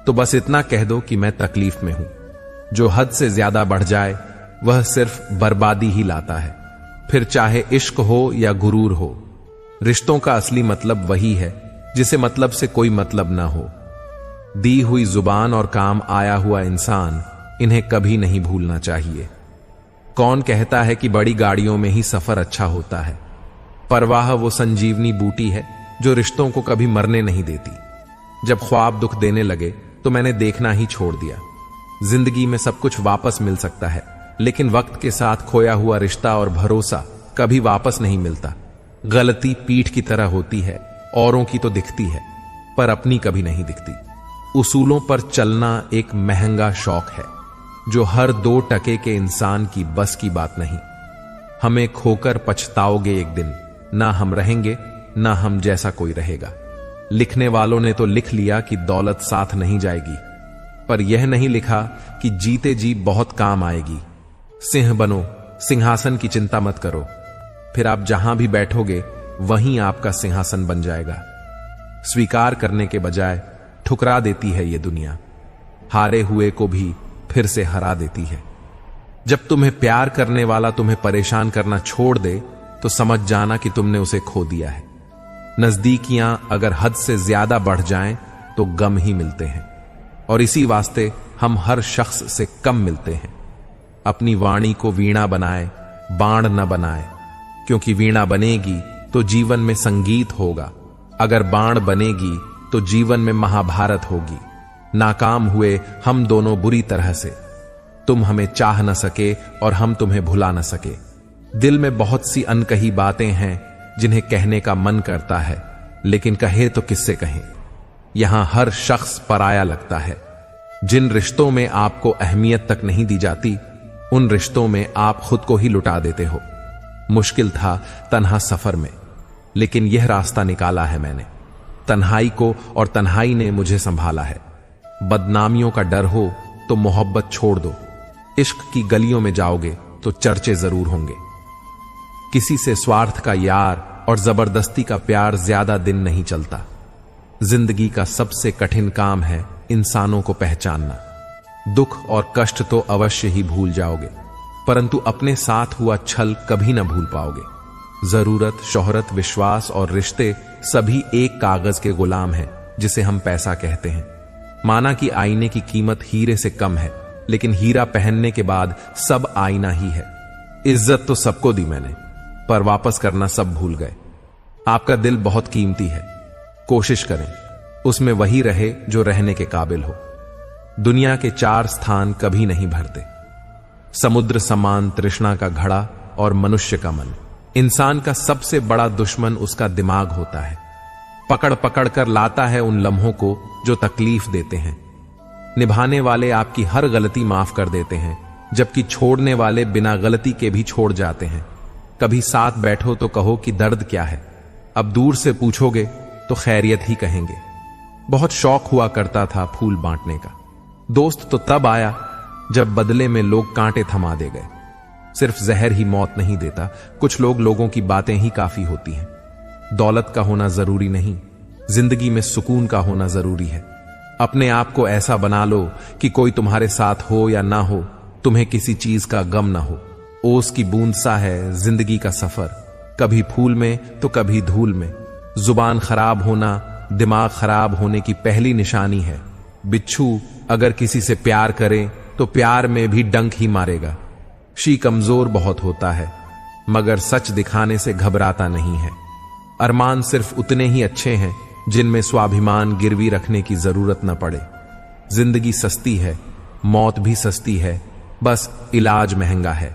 Speaker 1: तो बस इतना कह दो कि मैं तकलीफ में हूं। जो हद से ज्यादा बढ़ जाए वह सिर्फ बर्बादी ही लाता है, फिर चाहे इश्क हो या गुरूर हो। रिश्तों का असली मतलब वही है जिसे मतलब से कोई मतलब ना हो। दी हुई जुबान और काम आया हुआ इंसान, इन्हें कभी नहीं भूलना चाहिए। कौन कहता है कि बड़ी गाड़ियों में ही सफर अच्छा होता है? परवाह वो संजीवनी बूटी है जो रिश्तों को कभी मरने नहीं देती। जब ख्वाब दुख देने लगे तो मैंने देखना ही छोड़ दिया। जिंदगी में सब कुछ वापस मिल सकता है, लेकिन वक्त के साथ खोया हुआ रिश्ता और भरोसा कभी वापस नहीं मिलता। गलती पीठ की तरह होती है, औरों की तो दिखती है पर अपनी कभी नहीं दिखती। उसूलों पर चलना एक महंगा शौक है जो हर 2 टके के इंसान की बस की बात नहीं। हमें खोकर पछताओगे एक दिन, ना हम रहेंगे ना हम जैसा कोई रहेगा। लिखने वालों ने तो लिख लिया कि दौलत साथ नहीं जाएगी, पर यह नहीं लिखा कि जीते जी बहुत काम आएगी। सिंह बनो, सिंहासन की चिंता मत करो, फिर आप जहां भी बैठोगे वहीं आपका सिंहासन बन जाएगा। स्वीकार करने के बजाय ठुकरा देती है ये दुनिया, हारे हुए को भी फिर से हरा देती है। जब तुम्हें प्यार करने वाला तुम्हें परेशान करना छोड़ दे तो समझ जाना कि तुमने उसे खो दिया है। नजदीकियां अगर हद से ज्यादा बढ़ जाएं तो गम ही मिलते हैं, और इसी वास्ते हम हर शख्स से कम मिलते हैं। अपनी वाणी को वीणा बनाए, बाण न बनाए, क्योंकि वीणा बनेगी तो जीवन में संगीत होगा, अगर बाण बनेगी तो जीवन में महाभारत होगी। नाकाम हुए हम दोनों बुरी तरह से, तुम हमें चाह न सके और हम तुम्हें भुला न सके। दिल में बहुत सी अनकही बातें हैं जिन्हें कहने का मन करता है, लेकिन कहे तो किससे कहें। यहां हर शख्स पराया लगता है। जिन रिश्तों में आपको अहमियत तक नहीं दी जाती, उन रिश्तों में आप खुद को ही लुटा देते हो। मुश्किल था तन्हा सफर में, लेकिन यह रास्ता निकाला है मैंने। तन्हाई को और तन्हाई ने मुझे संभाला है। बदनामियों का डर हो तो मोहब्बत छोड़ दो। इश्क की गलियों में जाओगे तो चर्चे जरूर होंगे। किसी से स्वार्थ का यार और जबरदस्ती का प्यार ज्यादा दिन नहीं चलता। जिंदगी का सबसे कठिन काम है इंसानों को पहचानना। दुख और कष्ट तो अवश्य ही भूल जाओगे, परंतु अपने साथ हुआ छल कभी न भूल पाओगे। जरूरत, शोहरत, विश्वास और रिश्ते सभी एक कागज के गुलाम हैं जिसे हम पैसा कहते हैं। माना कि आईने की कीमत हीरे से कम है, लेकिन हीरा पहनने के बाद सब आईना ही है। इज्जत तो सबको दी मैंने, पर वापस करना सब भूल गए। आपका दिल बहुत कीमती है, कोशिश करें उसमें वही रहे जो रहने के काबिल हो। दुनिया के 4 स्थान कभी नहीं भरते, समुद्र समान तृष्णा का घड़ा और मनुष्य का मन। इंसान का सबसे बड़ा दुश्मन उसका दिमाग होता है। पकड़ पकड़ कर लाता है उन लम्हों को जो तकलीफ देते हैं। निभाने वाले आपकी हर गलती माफ कर देते हैं, जबकि छोड़ने वाले बिना गलती के भी छोड़ जाते हैं। कभी साथ बैठो तो कहो कि दर्द क्या है, अब दूर से पूछोगे तो खैरियत ही कहेंगे। बहुत शौक हुआ करता था फूल बांटने का। दोस्त तो तब आया जब बदले में लोग कांटे थमा दे गए। सिर्फ जहर ही मौत नहीं देता, कुछ लोगों की बातें ही काफी होती हैं। दौलत का होना जरूरी नहीं, जिंदगी में सुकून का होना जरूरी है। अपने आप को ऐसा बना लो कि कोई तुम्हारे साथ हो या ना हो, तुम्हें किसी चीज का गम ना हो। ओस की बूंद सा है जिंदगी का सफर, कभी फूल में तो कभी धूल में। जुबान खराब होना दिमाग खराब होने की पहली निशानी है। बिच्छू अगर किसी से प्यार करे तो प्यार में भी डंक ही मारेगा। शी कमजोर बहुत होता है, मगर सच दिखाने से घबराता नहीं है। अरमान सिर्फ उतने ही अच्छे हैं जिनमें स्वाभिमान गिरवी रखने की जरूरत न पड़े। जिंदगी सस्ती है, मौत भी सस्ती है, बस इलाज महंगा है।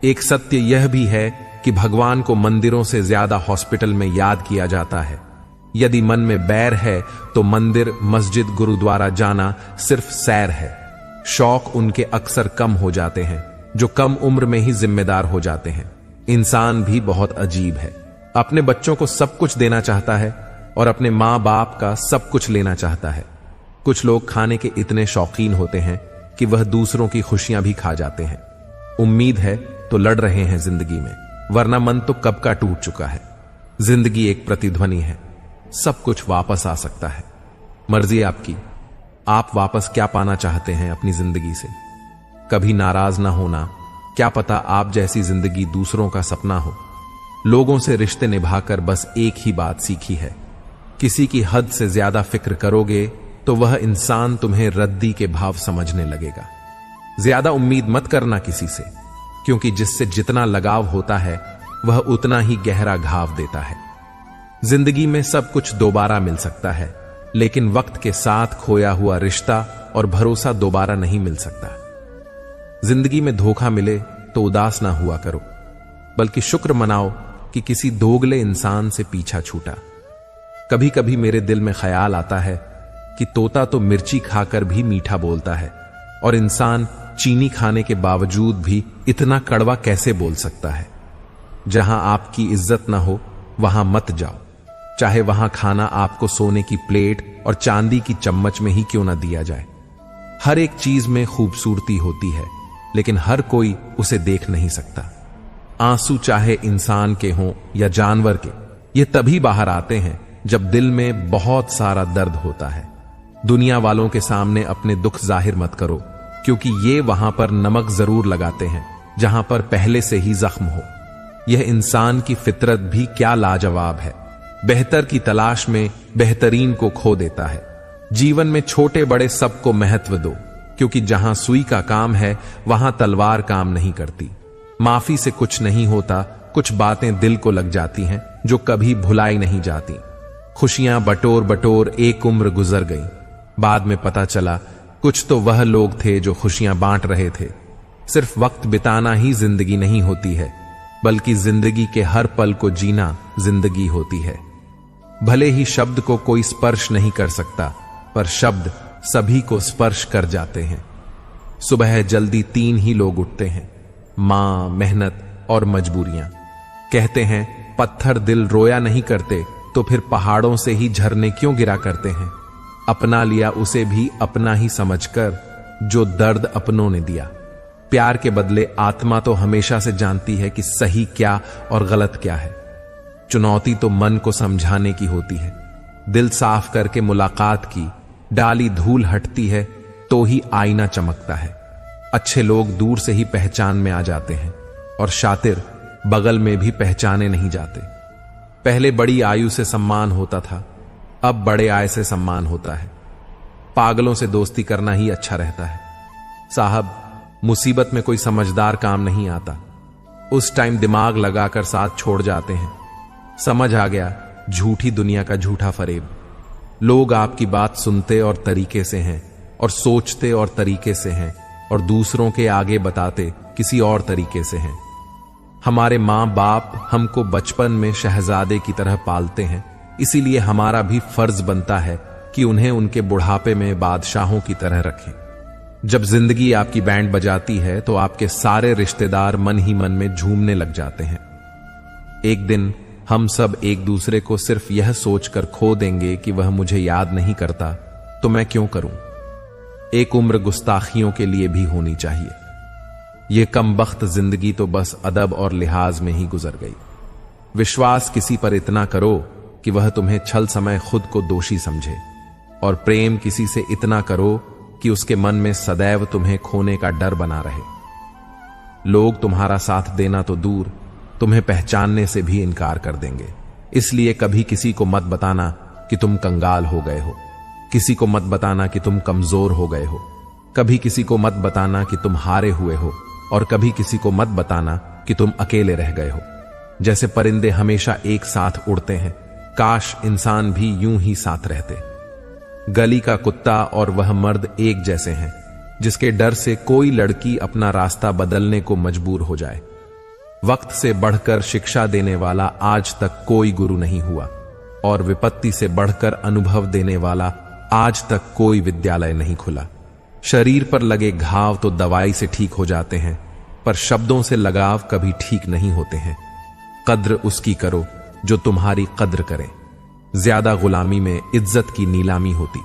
Speaker 1: एक सत्य यह भी है कि भगवान को मंदिरों से ज्यादा हॉस्पिटल में याद किया जाता है। यदि मन में बैर है तो मंदिर, मस्जिद, गुरुद्वारा जाना सिर्फ सैर है। शौक उनके अक्सर कम हो जाते हैं जो कम उम्र में ही जिम्मेदार हो जाते हैं। इंसान भी बहुत अजीब है, अपने बच्चों को सब कुछ देना चाहता है और अपने मां बाप का सब कुछ लेना चाहता है। कुछ लोग खाने के इतने शौकीन होते हैं कि वह दूसरों की खुशियां भी खा जाते हैं। उम्मीद है तो लड़ रहे हैं जिंदगी में, वरना मन तो कब का टूट चुका है। जिंदगी एक प्रतिध्वनि है, सब कुछ वापस आ सकता है। मर्जी आपकी, आप वापस क्या पाना चाहते हैं अपनी जिंदगी से। कभी नाराज ना होना, क्या पता आप जैसी जिंदगी दूसरों का सपना हो। लोगों से रिश्ते निभाकर बस एक ही बात सीखी है, किसी की हद से ज्यादा फिक्र करोगे तो वह इंसान तुम्हें रद्दी के भाव समझने लगेगा। ज्यादा उम्मीद मत करना किसी से, क्योंकि जिससे जितना लगाव होता है वह उतना ही गहरा घाव देता है। जिंदगी में सब कुछ दोबारा मिल सकता है, लेकिन वक्त के साथ खोया हुआ रिश्ता और भरोसा दोबारा नहीं मिल सकता। जिंदगी में धोखा मिले तो उदास ना हुआ करो, बल्कि शुक्र मनाओ कि किसी दोगले इंसान से पीछा छूटा। कभी कभी मेरे दिल में ख्याल आता है कि तोता तो मिर्ची खाकर भी मीठा बोलता है और इंसान चीनी खाने के बावजूद भी इतना कड़वा कैसे बोल सकता है। जहां आपकी इज्जत ना हो वहां मत जाओ, चाहे वहां खाना आपको सोने की प्लेट और चांदी की चम्मच में ही क्यों ना दिया जाए। हर एक चीज में खूबसूरती होती है, लेकिन हर कोई उसे देख नहीं सकता। आंसू चाहे इंसान के हों या जानवर के, ये तभी बाहर आते हैं जब दिल में बहुत सारा दर्द होता है। दुनिया वालों के सामने अपने दुख जाहिर मत करो, क्योंकि ये वहां पर नमक जरूर लगाते हैं जहां पर पहले से ही जख्म हो। यह इंसान की फितरत भी क्या लाजवाब है, बेहतर की तलाश में बेहतरीन को खो देता है। जीवन में छोटे बड़े सबको महत्व दो, क्योंकि जहां सुई का काम है वहां तलवार काम नहीं करती। माफी से कुछ नहीं होता, कुछ बातें दिल को लग जाती हैं जो कभी भुलाई नहीं जाती। खुशियां बटोर बटोर एक उम्र गुजर गई, बाद में पता चला कुछ तो वह लोग थे जो खुशियां बांट रहे थे। सिर्फ वक्त बिताना ही जिंदगी नहीं होती है, बल्कि जिंदगी के हर पल को जीना जिंदगी होती है। भले ही शब्द को कोई स्पर्श नहीं कर सकता, पर शब्द सभी को स्पर्श कर जाते हैं। सुबह जल्दी 3 ही लोग उठते हैं, मां, मेहनत और मजबूरियां। कहते हैं पत्थर दिल रोया नहीं करते, तो फिर पहाड़ों से ही झरने क्यों गिरा करते हैं। अपना लिया उसे भी अपना ही समझकर, जो दर्द अपनों ने दिया। प्यार के बदले आत्मा तो हमेशा से जानती है कि सही क्या और गलत क्या है। चुनौती तो मन को समझाने की होती है। दिल साफ करके मुलाकात की, डाली धूल हटती है तो ही आईना चमकता है। अच्छे लोग दूर से ही पहचान में आ जाते हैं और शातिर बगल में भी पहचाने नहीं जाते। पहले बड़ी आयु से सम्मान होता था, अब बड़े आय से सम्मान होता है। पागलों से दोस्ती करना ही अच्छा रहता है। साहब, मुसीबत में कोई समझदार काम नहीं आता, उस टाइम दिमाग लगाकर साथ छोड़ जाते हैं। समझ आ गया झूठी दुनिया का झूठा फरेब। लोग आपकी बात सुनते और तरीके से हैं, और सोचते और तरीके से हैं, और दूसरों के आगे बताते किसी और तरीके से हैं। हमारे मां बाप हमको बचपन में शहजादे की तरह पालते हैं, इसीलिए हमारा भी फर्ज बनता है कि उन्हें उनके बुढ़ापे में बादशाहों की तरह रखें। जब जिंदगी आपकी बैंड बजाती है तो आपके सारे रिश्तेदार मन ही मन में झूमने लग जाते हैं। एक दिन हम सब एक दूसरे को सिर्फ यह सोचकर खो देंगे कि वह मुझे याद नहीं करता, तो मैं क्यों करूं। एक उम्र गुस्ताखियों के लिए भी होनी चाहिए। यह कमबख्त जिंदगी तो बस अदब और लिहाज में ही गुजर गई। विश्वास किसी पर इतना करो कि वह तुम्हें छल समय खुद को दोषी समझे, और प्रेम किसी से इतना करो कि उसके मन में सदैव तुम्हें खोने का डर बना रहे। लोग तुम्हारा साथ देना तो दूर, तुम्हें पहचानने से भी इनकार कर देंगे। इसलिए कभी किसी को मत बताना कि तुम कंगाल हो गए हो, किसी को मत बताना कि तुम कमजोर हो गए हो, कभी किसी को मत बताना कि तुम हारे हुए हो, और कभी किसी को मत बताना कि तुम अकेले रह गए हो। जैसे परिंदे हमेशा एक साथ उड़ते हैं, काश इंसान भी यूं ही साथ रहते। गली का कुत्ता और वह मर्द एक जैसे हैं, जिसके डर से कोई लड़की अपना रास्ता बदलने को मजबूर हो जाए। वक्त से बढ़कर शिक्षा देने वाला आज तक कोई गुरु नहीं हुआ, और विपत्ति से बढ़कर अनुभव देने वाला आज तक कोई विद्यालय नहीं खुला। शरीर पर लगे घाव तो दवाई से ठीक हो जाते हैं, पर शब्दों से लगाव कभी ठीक नहीं होते हैं। कद्र उसकी करो जो तुम्हारी कद्र करे। ज्यादा गुलामी में इज्जत की नीलामी होती।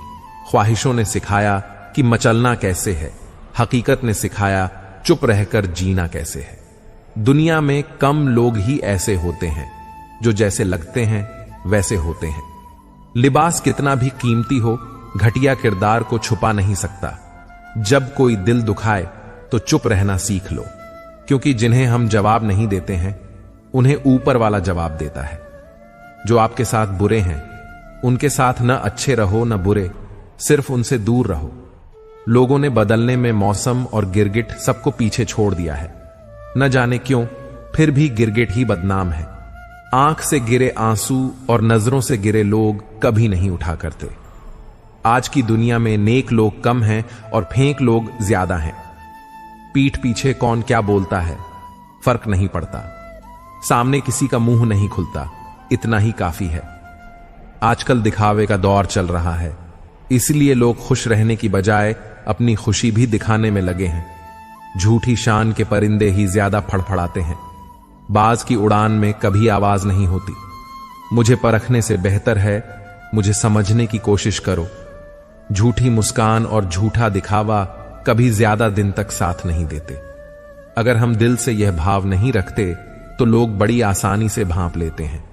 Speaker 1: ख्वाहिशों ने सिखाया कि मचलना कैसे है, हकीकत ने सिखाया चुप रहकर जीना कैसे है। दुनिया में कम लोग ही ऐसे होते हैं जो जैसे लगते हैं वैसे होते हैं। लिबास कितना भी कीमती हो, घटिया किरदार को छुपा नहीं सकता। जब कोई दिल दुखाए तो चुप रहना सीख लो, क्योंकि जिन्हें हम जवाब नहीं देते हैं उन्हें ऊपर वाला जवाब देता है। जो आपके साथ बुरे हैं उनके साथ न अच्छे रहो न बुरे, सिर्फ उनसे दूर रहो। लोगों ने बदलने में मौसम और गिरगिट सबको पीछे छोड़ दिया है। न जाने क्यों फिर भी गिरगिट ही बदनाम है। आंख से गिरे आंसू और नजरों से गिरे लोग कभी नहीं उठा करते। आज की दुनिया में नेक लोग कम हैं और फेंक लोग ज्यादा हैं। पीठ पीछे कौन क्या बोलता है फर्क नहीं पड़ता। सामने किसी का मुंह नहीं खुलता, इतना ही काफी है। आजकल दिखावे का दौर चल रहा है, इसलिए लोग खुश रहने की बजाय अपनी खुशी भी दिखाने में लगे हैं। झूठी शान के परिंदे ही ज्यादा फड़फड़ाते हैं। बाज की उड़ान में कभी आवाज नहीं होती। मुझे परखने से बेहतर है मुझे समझने की कोशिश करो। झूठी मुस्कान और झूठा दिखावा कभी ज्यादा दिन तक साथ नहीं देते। अगर हम दिल से यह भाव नहीं रखते तो लोग बड़ी आसानी से भांप लेते हैं।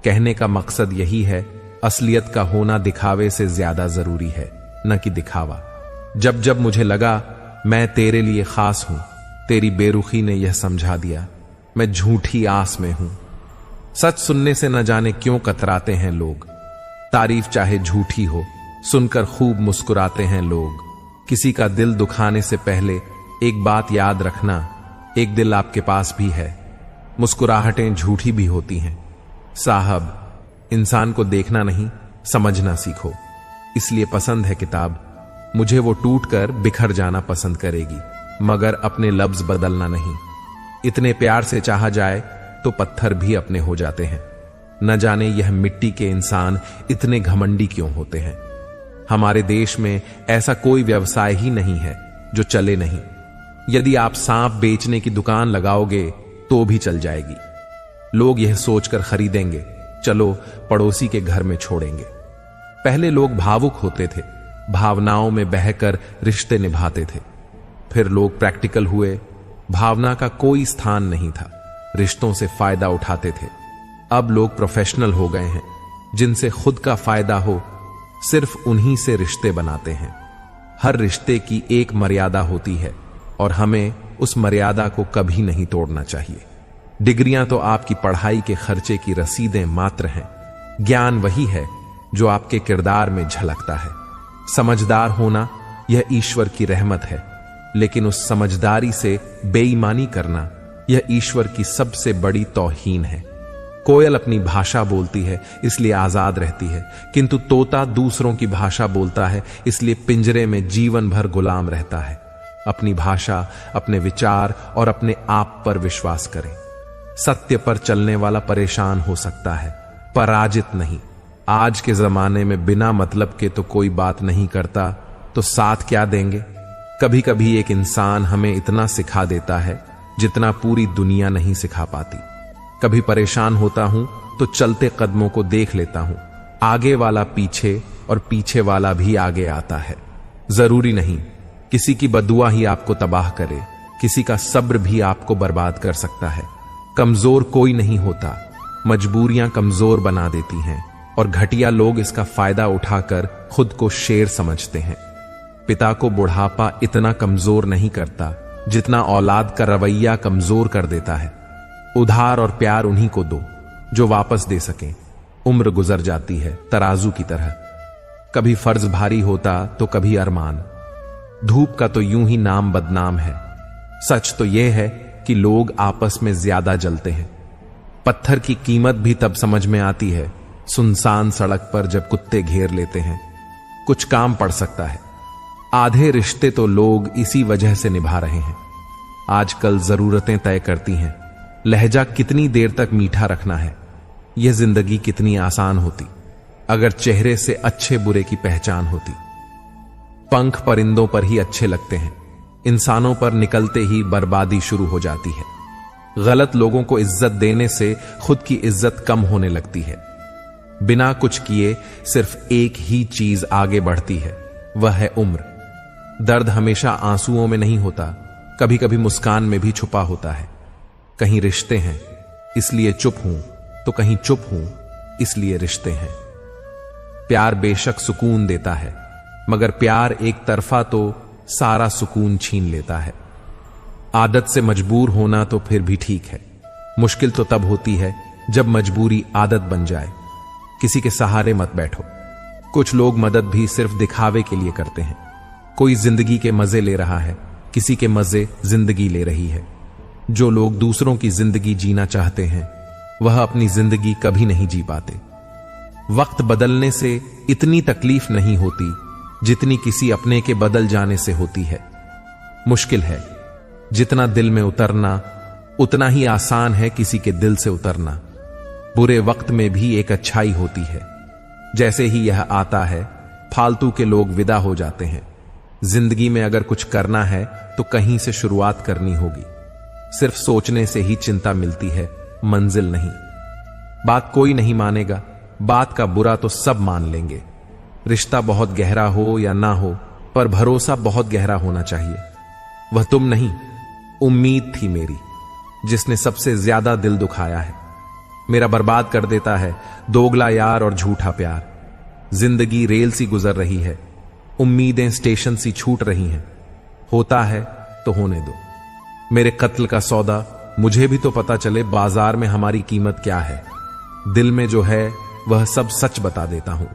Speaker 1: कहने का मकसद यही है, असलियत का होना दिखावे से ज्यादा जरूरी है, न कि दिखावा। जब जब मुझे लगा मैं तेरे लिए खास हूं, तेरी बेरुखी ने यह समझा दिया मैं झूठी आस में हूं। सच सुनने से न जाने क्यों कतराते हैं लोग। तारीफ चाहे झूठी हो, सुनकर खूब मुस्कुराते हैं लोग। किसी का दिल दुखाने से पहले एक बात याद रखना, एक दिल आपके पास भी है। मुस्कुराहटें झूठी भी होती हैं। साहब, इंसान को देखना नहीं समझना सीखो। इसलिए पसंद है किताब, मुझे वो टूटकर बिखर जाना पसंद करेगी, मगर अपने लफ्ज बदलना नहीं। इतने प्यार से चाहा जाए तो पत्थर भी अपने हो जाते हैं। न जाने यह मिट्टी के इंसान इतने घमंडी क्यों होते हैं। हमारे देश में ऐसा कोई व्यवसाय ही नहीं है जो चले नहीं। यदि आप सांप बेचने की दुकान लगाओगे तो भी चल जाएगी। लोग यह सोचकर खरीदेंगे, चलो पड़ोसी के घर में छोड़ेंगे। पहले लोग भावुक होते थे, भावनाओं में बहकर रिश्ते निभाते थे। फिर लोग प्रैक्टिकल हुए, भावना का कोई स्थान नहीं था, रिश्तों से फायदा उठाते थे। अब लोग प्रोफेशनल हो गए हैं, जिनसे खुद का फायदा हो सिर्फ उन्हीं से रिश्ते बनाते हैं। हर रिश्ते की एक मर्यादा होती है और हमें उस मर्यादा को कभी नहीं तोड़ना चाहिए। डिग्रियां तो आपकी पढ़ाई के खर्चे की रसीदें मात्र हैं। ज्ञान वही है जो आपके किरदार में झलकता है। समझदार होना यह ईश्वर की रहमत है, लेकिन उस समझदारी से बेईमानी करना यह ईश्वर की सबसे बड़ी तौहीन है। कोयल अपनी भाषा बोलती है इसलिए आजाद रहती है, किंतु तोता दूसरों की भाषा बोलता है इसलिए पिंजरे में जीवन भर गुलाम रहता है। अपनी भाषा, अपने विचार और अपने आप पर विश्वास करें। सत्य पर चलने वाला परेशान हो सकता है, पराजित नहीं। आज के जमाने में बिना मतलब के तो कोई बात नहीं करता, तो साथ क्या देंगे। कभी कभी एक इंसान हमें इतना सिखा देता है जितना पूरी दुनिया नहीं सिखा पाती। कभी परेशान होता हूं तो चलते कदमों को देख लेता हूं, आगे वाला पीछे और पीछे वाला भी आगे आता है। जरूरी नहीं किसी की बदुआ ही आपको तबाह करे, किसी का सब्र भी आपको बर्बाद कर सकता है। कमजोर कोई नहीं होता, मजबूरियां कमजोर बना देती हैं और घटिया लोग इसका फायदा उठाकर खुद को शेर समझते हैं। पिता को बुढ़ापा इतना कमजोर नहीं करता जितना औलाद का रवैया कमजोर कर देता है। उधार और प्यार उन्हीं को दो जो वापस दे सकें। उम्र गुजर जाती है तराजू की तरह, कभी फर्ज भारी होता तो कभी अरमान। धूप का तो यूं ही नाम बदनाम है। सच तो यह है कि लोग आपस में ज्यादा जलते हैं। पत्थर की कीमत भी तब समझ में आती है सुनसान सड़क पर जब कुत्ते घेर लेते हैं, कुछ काम पड़ सकता है। आधे रिश्ते तो लोग इसी वजह से निभा रहे हैं। आजकल जरूरतें तय करती हैं, लहजा कितनी देर तक मीठा रखना है। यह जिंदगी कितनी आसान होती अगर चेहरे से अच्छे बुरे की पहचान होती। पंख परिंदों पर ही अच्छे लगते हैं, इंसानों पर निकलते ही बर्बादी शुरू हो जाती है। गलत लोगों को इज्जत देने से खुद की इज्जत कम होने लगती है। बिना कुछ किए सिर्फ एक ही चीज आगे बढ़ती है, वह है उम्र। दर्द हमेशा आंसुओं में नहीं होता, कभी कभी मुस्कान में भी छुपा होता है। कहीं रिश्ते हैं इसलिए चुप हूं, तो कहीं चुप हूं इसलिए रिश्ते हैं। प्यार बेशक सुकून देता है, मगर प्यार एक तरफा तो सारा सुकून छीन लेता है। आदत से मजबूर होना तो फिर भी ठीक है, मुश्किल तो तब होती है जब मजबूरी आदत बन जाए। किसी के सहारे मत बैठो। कुछ लोग मदद भी सिर्फ दिखावे के लिए करते हैं। कोई जिंदगी के मजे ले रहा है, किसी के मजे जिंदगी ले रही है। जो लोग दूसरों की जिंदगी जीना चाहते हैं, वह अपनी जिंदगी कभी नहीं जी पाते। वक्त बदलने से इतनी तकलीफ नहीं होती जितनी किसी अपने के बदल जाने से होती है। मुश्किल है जितना दिल में उतरना, उतना ही आसान है किसी के दिल से उतरना। बुरे वक्त में भी एक अच्छाई होती है। जैसे ही यह आता है, फालतू के लोग विदा हो जाते हैं। जिंदगी में अगर कुछ करना है तो कहीं से शुरुआत करनी होगी। सिर्फ सोचने से ही चिंता मिलती है, मंजिल नहीं। बात कोई नहीं मानेगा, बात का बुरा तो सब मान लेंगे। रिश्ता बहुत गहरा हो या ना हो, पर भरोसा बहुत गहरा होना चाहिए। वह तुम नहीं, उम्मीद थी मेरी, जिसने सबसे ज्यादा दिल दुखाया है। मेरा बर्बाद कर देता है दोगला यार और झूठा प्यार। जिंदगी रेल सी गुजर रही है, उम्मीदें स्टेशन सी छूट रही हैं। होता है तो होने दो। मेरे कत्ल का सौदा, मुझे भी तो पता चले बाजार में हमारी कीमत क्या है। दिल में जो है वह सब सच बता देता हूं।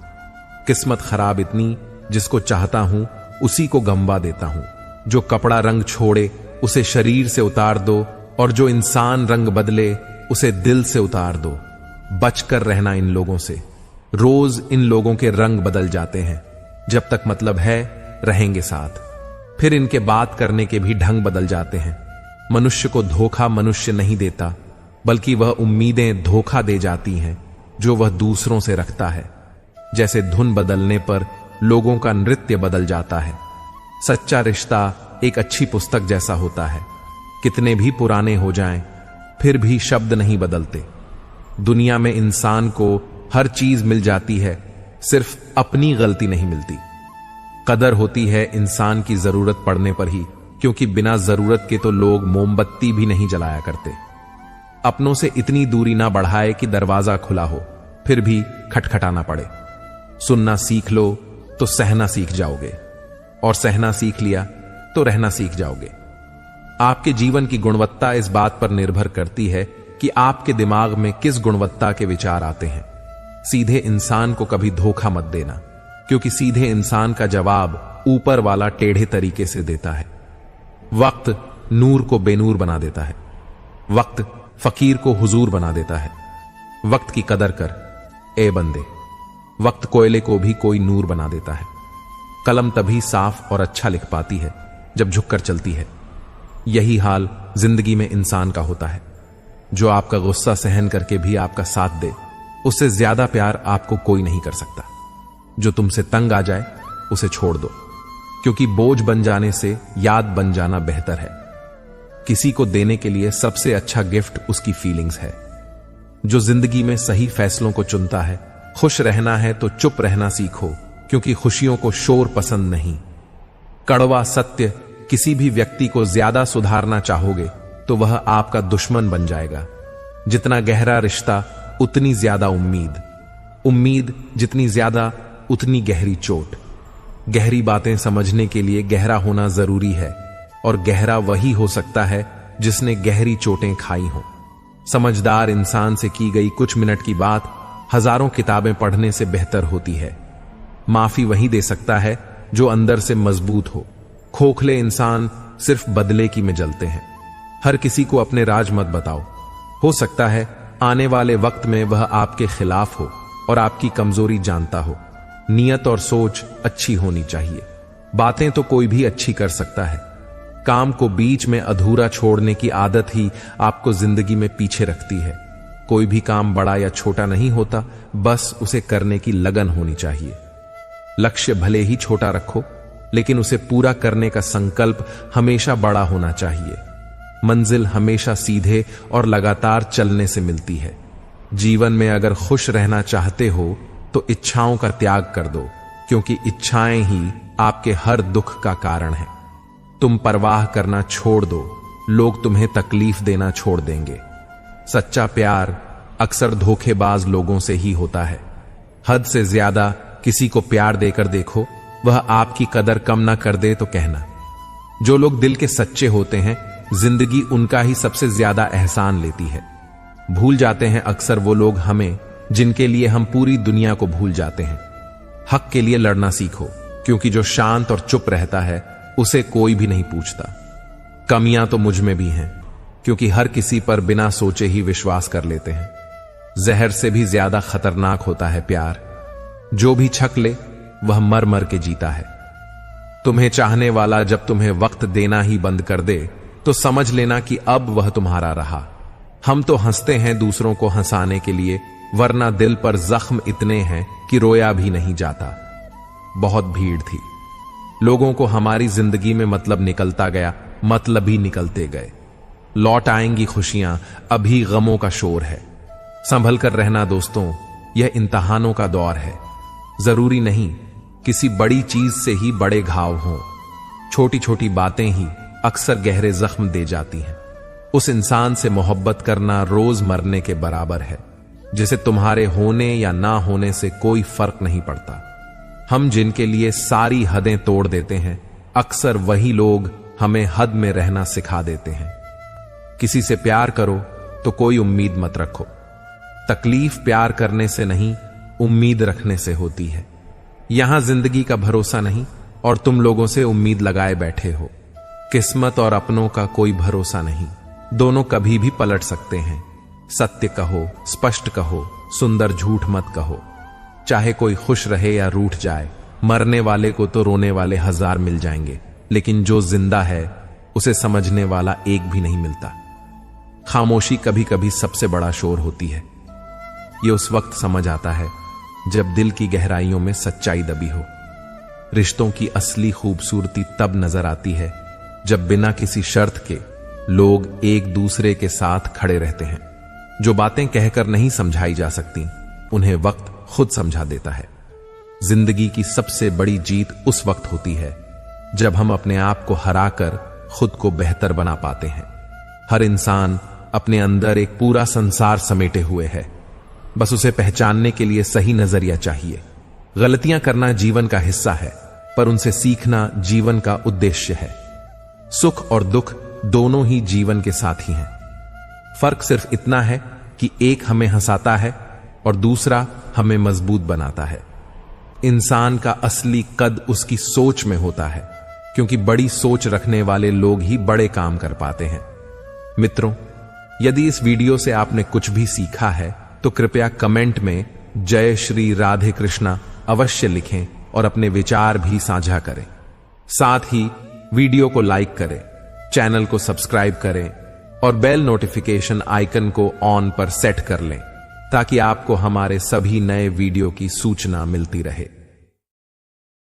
Speaker 1: किस्मत खराब इतनी, जिसको चाहता हूं उसी को गमवा देता हूं। जो कपड़ा रंग छोड़े उसे शरीर से उतार दो, और जो इंसान रंग बदले उसे दिल से उतार दो। बचकर रहना इन लोगों से। रोज इन लोगों के रंग बदल जाते हैं। जब तक मतलब है रहेंगे साथ, फिर इनके बात करने के भी ढंग बदल जाते हैं। मनुष्य को धोखा मनुष्य नहीं देता, बल्कि वह उम्मीदें धोखा दे जाती हैं जो वह दूसरों से रखता है। जैसे धुन बदलने पर लोगों का नृत्य बदल जाता है। सच्चा रिश्ता एक अच्छी पुस्तक जैसा होता है। कितने भी पुराने हो जाएं, फिर भी शब्द नहीं बदलते। दुनिया में इंसान को हर चीज मिल जाती है, सिर्फ अपनी गलती नहीं मिलती। कदर होती है इंसान की जरूरत पड़ने पर ही, क्योंकि बिना जरूरत के तो लोग मोमबत्ती भी नहीं जलाया करते। अपनों से इतनी दूरी ना बढ़ाए कि दरवाजा खुला हो, फिर भी खटखटाना पड़े। सुनना सीख लो तो सहना सीख जाओगे, और सहना सीख लिया तो रहना सीख जाओगे। आपके जीवन की गुणवत्ता इस बात पर निर्भर करती है कि आपके दिमाग में किस गुणवत्ता के विचार आते हैं। सीधे इंसान को कभी धोखा मत देना, क्योंकि सीधे इंसान का जवाब ऊपर वाला टेढ़े तरीके से देता है। वक्त नूर को बेनूर बना देता है। वक्त फकीर को हुजूर बना देता है। वक्त की कदर कर ए बंदे। वक्त कोयले को भी कोई नूर बना देता है। कलम तभी साफ और अच्छा लिख पाती है जब झुककर चलती है। यही हाल जिंदगी में इंसान का होता है। जो आपका गुस्सा सहन करके भी आपका साथ दे, उससे ज्यादा प्यार आपको कोई नहीं कर सकता। जो तुमसे तंग आ जाए उसे छोड़ दो, क्योंकि बोझ बन जाने से याद बन जाना बेहतर है। किसी को देने के लिए सबसे अच्छा गिफ्ट उसकी फीलिंग्स है। जो जिंदगी में सही फैसलों को चुनता है, खुश रहना है तो चुप रहना सीखो, क्योंकि खुशियों को शोर पसंद नहीं। कड़वा सत्य, किसी भी व्यक्ति को ज्यादा सुधारना चाहोगे तो वह आपका दुश्मन बन जाएगा। जितना गहरा रिश्ता उतनी ज्यादा उम्मीद, उम्मीद जितनी ज्यादा उतनी गहरी चोट। गहरी बातें समझने के लिए गहरा होना जरूरी है, और गहरा वही हो सकता है जिसने गहरी चोटें खाई हों। समझदार इंसान से की गई कुछ मिनट की बात हजारों किताबें पढ़ने से बेहतर होती है। माफी वही दे सकता है जो अंदर से मजबूत हो। खोखले इंसान सिर्फ बदले की में जलते हैं। हर किसी को अपने राज मत बताओ। हो सकता है आने वाले वक्त में वह आपके खिलाफ हो, और आपकी कमजोरी जानता हो। नियत और सोच अच्छी होनी चाहिए। बातें तो कोई भी अच्छी कर सकता है, काम को बीच में अधूरा छोड़ने की आदत ही आपको जिंदगी में पीछे रखती है। कोई भी काम बड़ा या छोटा नहीं होता, बस उसे करने की लगन होनी चाहिए। लक्ष्य भले ही छोटा रखो, लेकिन उसे पूरा करने का संकल्प हमेशा बड़ा होना चाहिए। मंजिल हमेशा सीधे और लगातार चलने से मिलती है। जीवन में अगर खुश रहना चाहते हो तो इच्छाओं का त्याग कर दो, क्योंकि इच्छाएं ही आपके हर दुख का कारण है। तुम परवाह करना छोड़ दो, लोग तुम्हें तकलीफ देना छोड़ देंगे। सच्चा प्यार अक्सर धोखेबाज लोगों से ही होता है। हद से ज्यादा किसी को प्यार देकर देखो, वह आपकी कदर कम ना कर दे तो कहना। जो लोग दिल के सच्चे होते हैं, जिंदगी उनका ही सबसे ज्यादा एहसान लेती है। भूल जाते हैं अक्सर वो लोग हमें, जिनके लिए हम पूरी दुनिया को भूल जाते हैं। हक के लिए लड़ना सीखो, क्योंकि जो शांत और चुप रहता है उसे कोई भी नहीं पूछता। कमियां तो मुझ में भी हैं, क्योंकि हर किसी पर बिना सोचे ही विश्वास कर लेते हैं। जहर से भी ज्यादा खतरनाक होता है प्यार। जो भी छक ले वह मर मर के जीता है। तुम्हें चाहने वाला जब तुम्हें वक्त देना ही बंद कर दे तो समझ लेना कि अब वह तुम्हारा रहा। हम तो हंसते हैं दूसरों को हंसाने के लिए, वरना दिल पर जख्म इतने हैं कि रोया भी नहीं जाता। बहुत भीड़ थी, लोगों को हमारी जिंदगी में मतलब निकलता गया, मतलब ही निकलते गए। लौट आएंगी खुशियां, अभी गमों का शोर है। संभल कर रहना दोस्तों, यह इम्तिहानों का दौर है। जरूरी नहीं किसी बड़ी चीज से ही बड़े घाव हों। छोटी छोटी बातें ही अक्सर गहरे जख्म दे जाती हैं। उस इंसान से मोहब्बत करना रोज मरने के बराबर है, जिसे तुम्हारे होने या ना होने से कोई फर्क नहीं पड़ता। हम जिनके लिए सारी हदें तोड़ देते हैं, अक्सर वही लोग हमें हद में रहना सिखा देते हैं। किसी से प्यार करो तो कोई उम्मीद मत रखो। तकलीफ प्यार करने से नहीं, उम्मीद रखने से होती है। यहां जिंदगी का भरोसा नहीं और तुम लोगों से उम्मीद लगाए बैठे हो। किस्मत और अपनों का कोई भरोसा नहीं, दोनों कभी भी पलट सकते हैं। सत्य कहो, स्पष्ट कहो, सुंदर झूठ मत कहो। चाहे कोई खुश रहे या रूठ जाए, मरने वाले को तो रोने वाले 1000 मिल जाएंगे, लेकिन जो जिंदा है उसे समझने वाला एक भी नहीं मिलता। खामोशी कभी कभी सबसे बड़ा शोर होती है। यह उस वक्त समझ आता है जब दिल की गहराइयों में सच्चाई दबी हो। रिश्तों की असली खूबसूरती तब नजर आती है जब बिना किसी शर्त के लोग एक दूसरे के साथ खड़े रहते हैं। जो बातें कहकर नहीं समझाई जा सकती, उन्हें वक्त खुद समझा देता है। जिंदगी की सबसे बड़ी जीत उस वक्त होती है जब हम अपने आप को हराकर खुद को बेहतर बना पाते हैं। हर इंसान अपने अंदर एक पूरा संसार समेटे हुए है, बस उसे पहचानने के लिए सही नजरिया चाहिए। गलतियां करना जीवन का हिस्सा है, पर उनसे सीखना जीवन का उद्देश्य है। सुख और दुख दोनों ही जीवन के साथी हैं। फर्क सिर्फ इतना है कि एक हमें हंसाता है और दूसरा हमें मजबूत बनाता है। इंसान का असली कद उसकी सोच में होता है, क्योंकि बड़ी सोच रखने वाले लोग ही बड़े काम कर पाते हैं। मित्रों, यदि इस वीडियो से आपने कुछ भी सीखा है तो कृपया कमेंट में जय श्री राधे कृष्णा अवश्य लिखें और अपने विचार भी साझा करें। साथ ही वीडियो को लाइक करें, चैनल को सब्सक्राइब करें और बेल नोटिफिकेशन आइकन को ऑन पर सेट कर लें, ताकि आपको हमारे सभी नए वीडियो की सूचना मिलती रहे।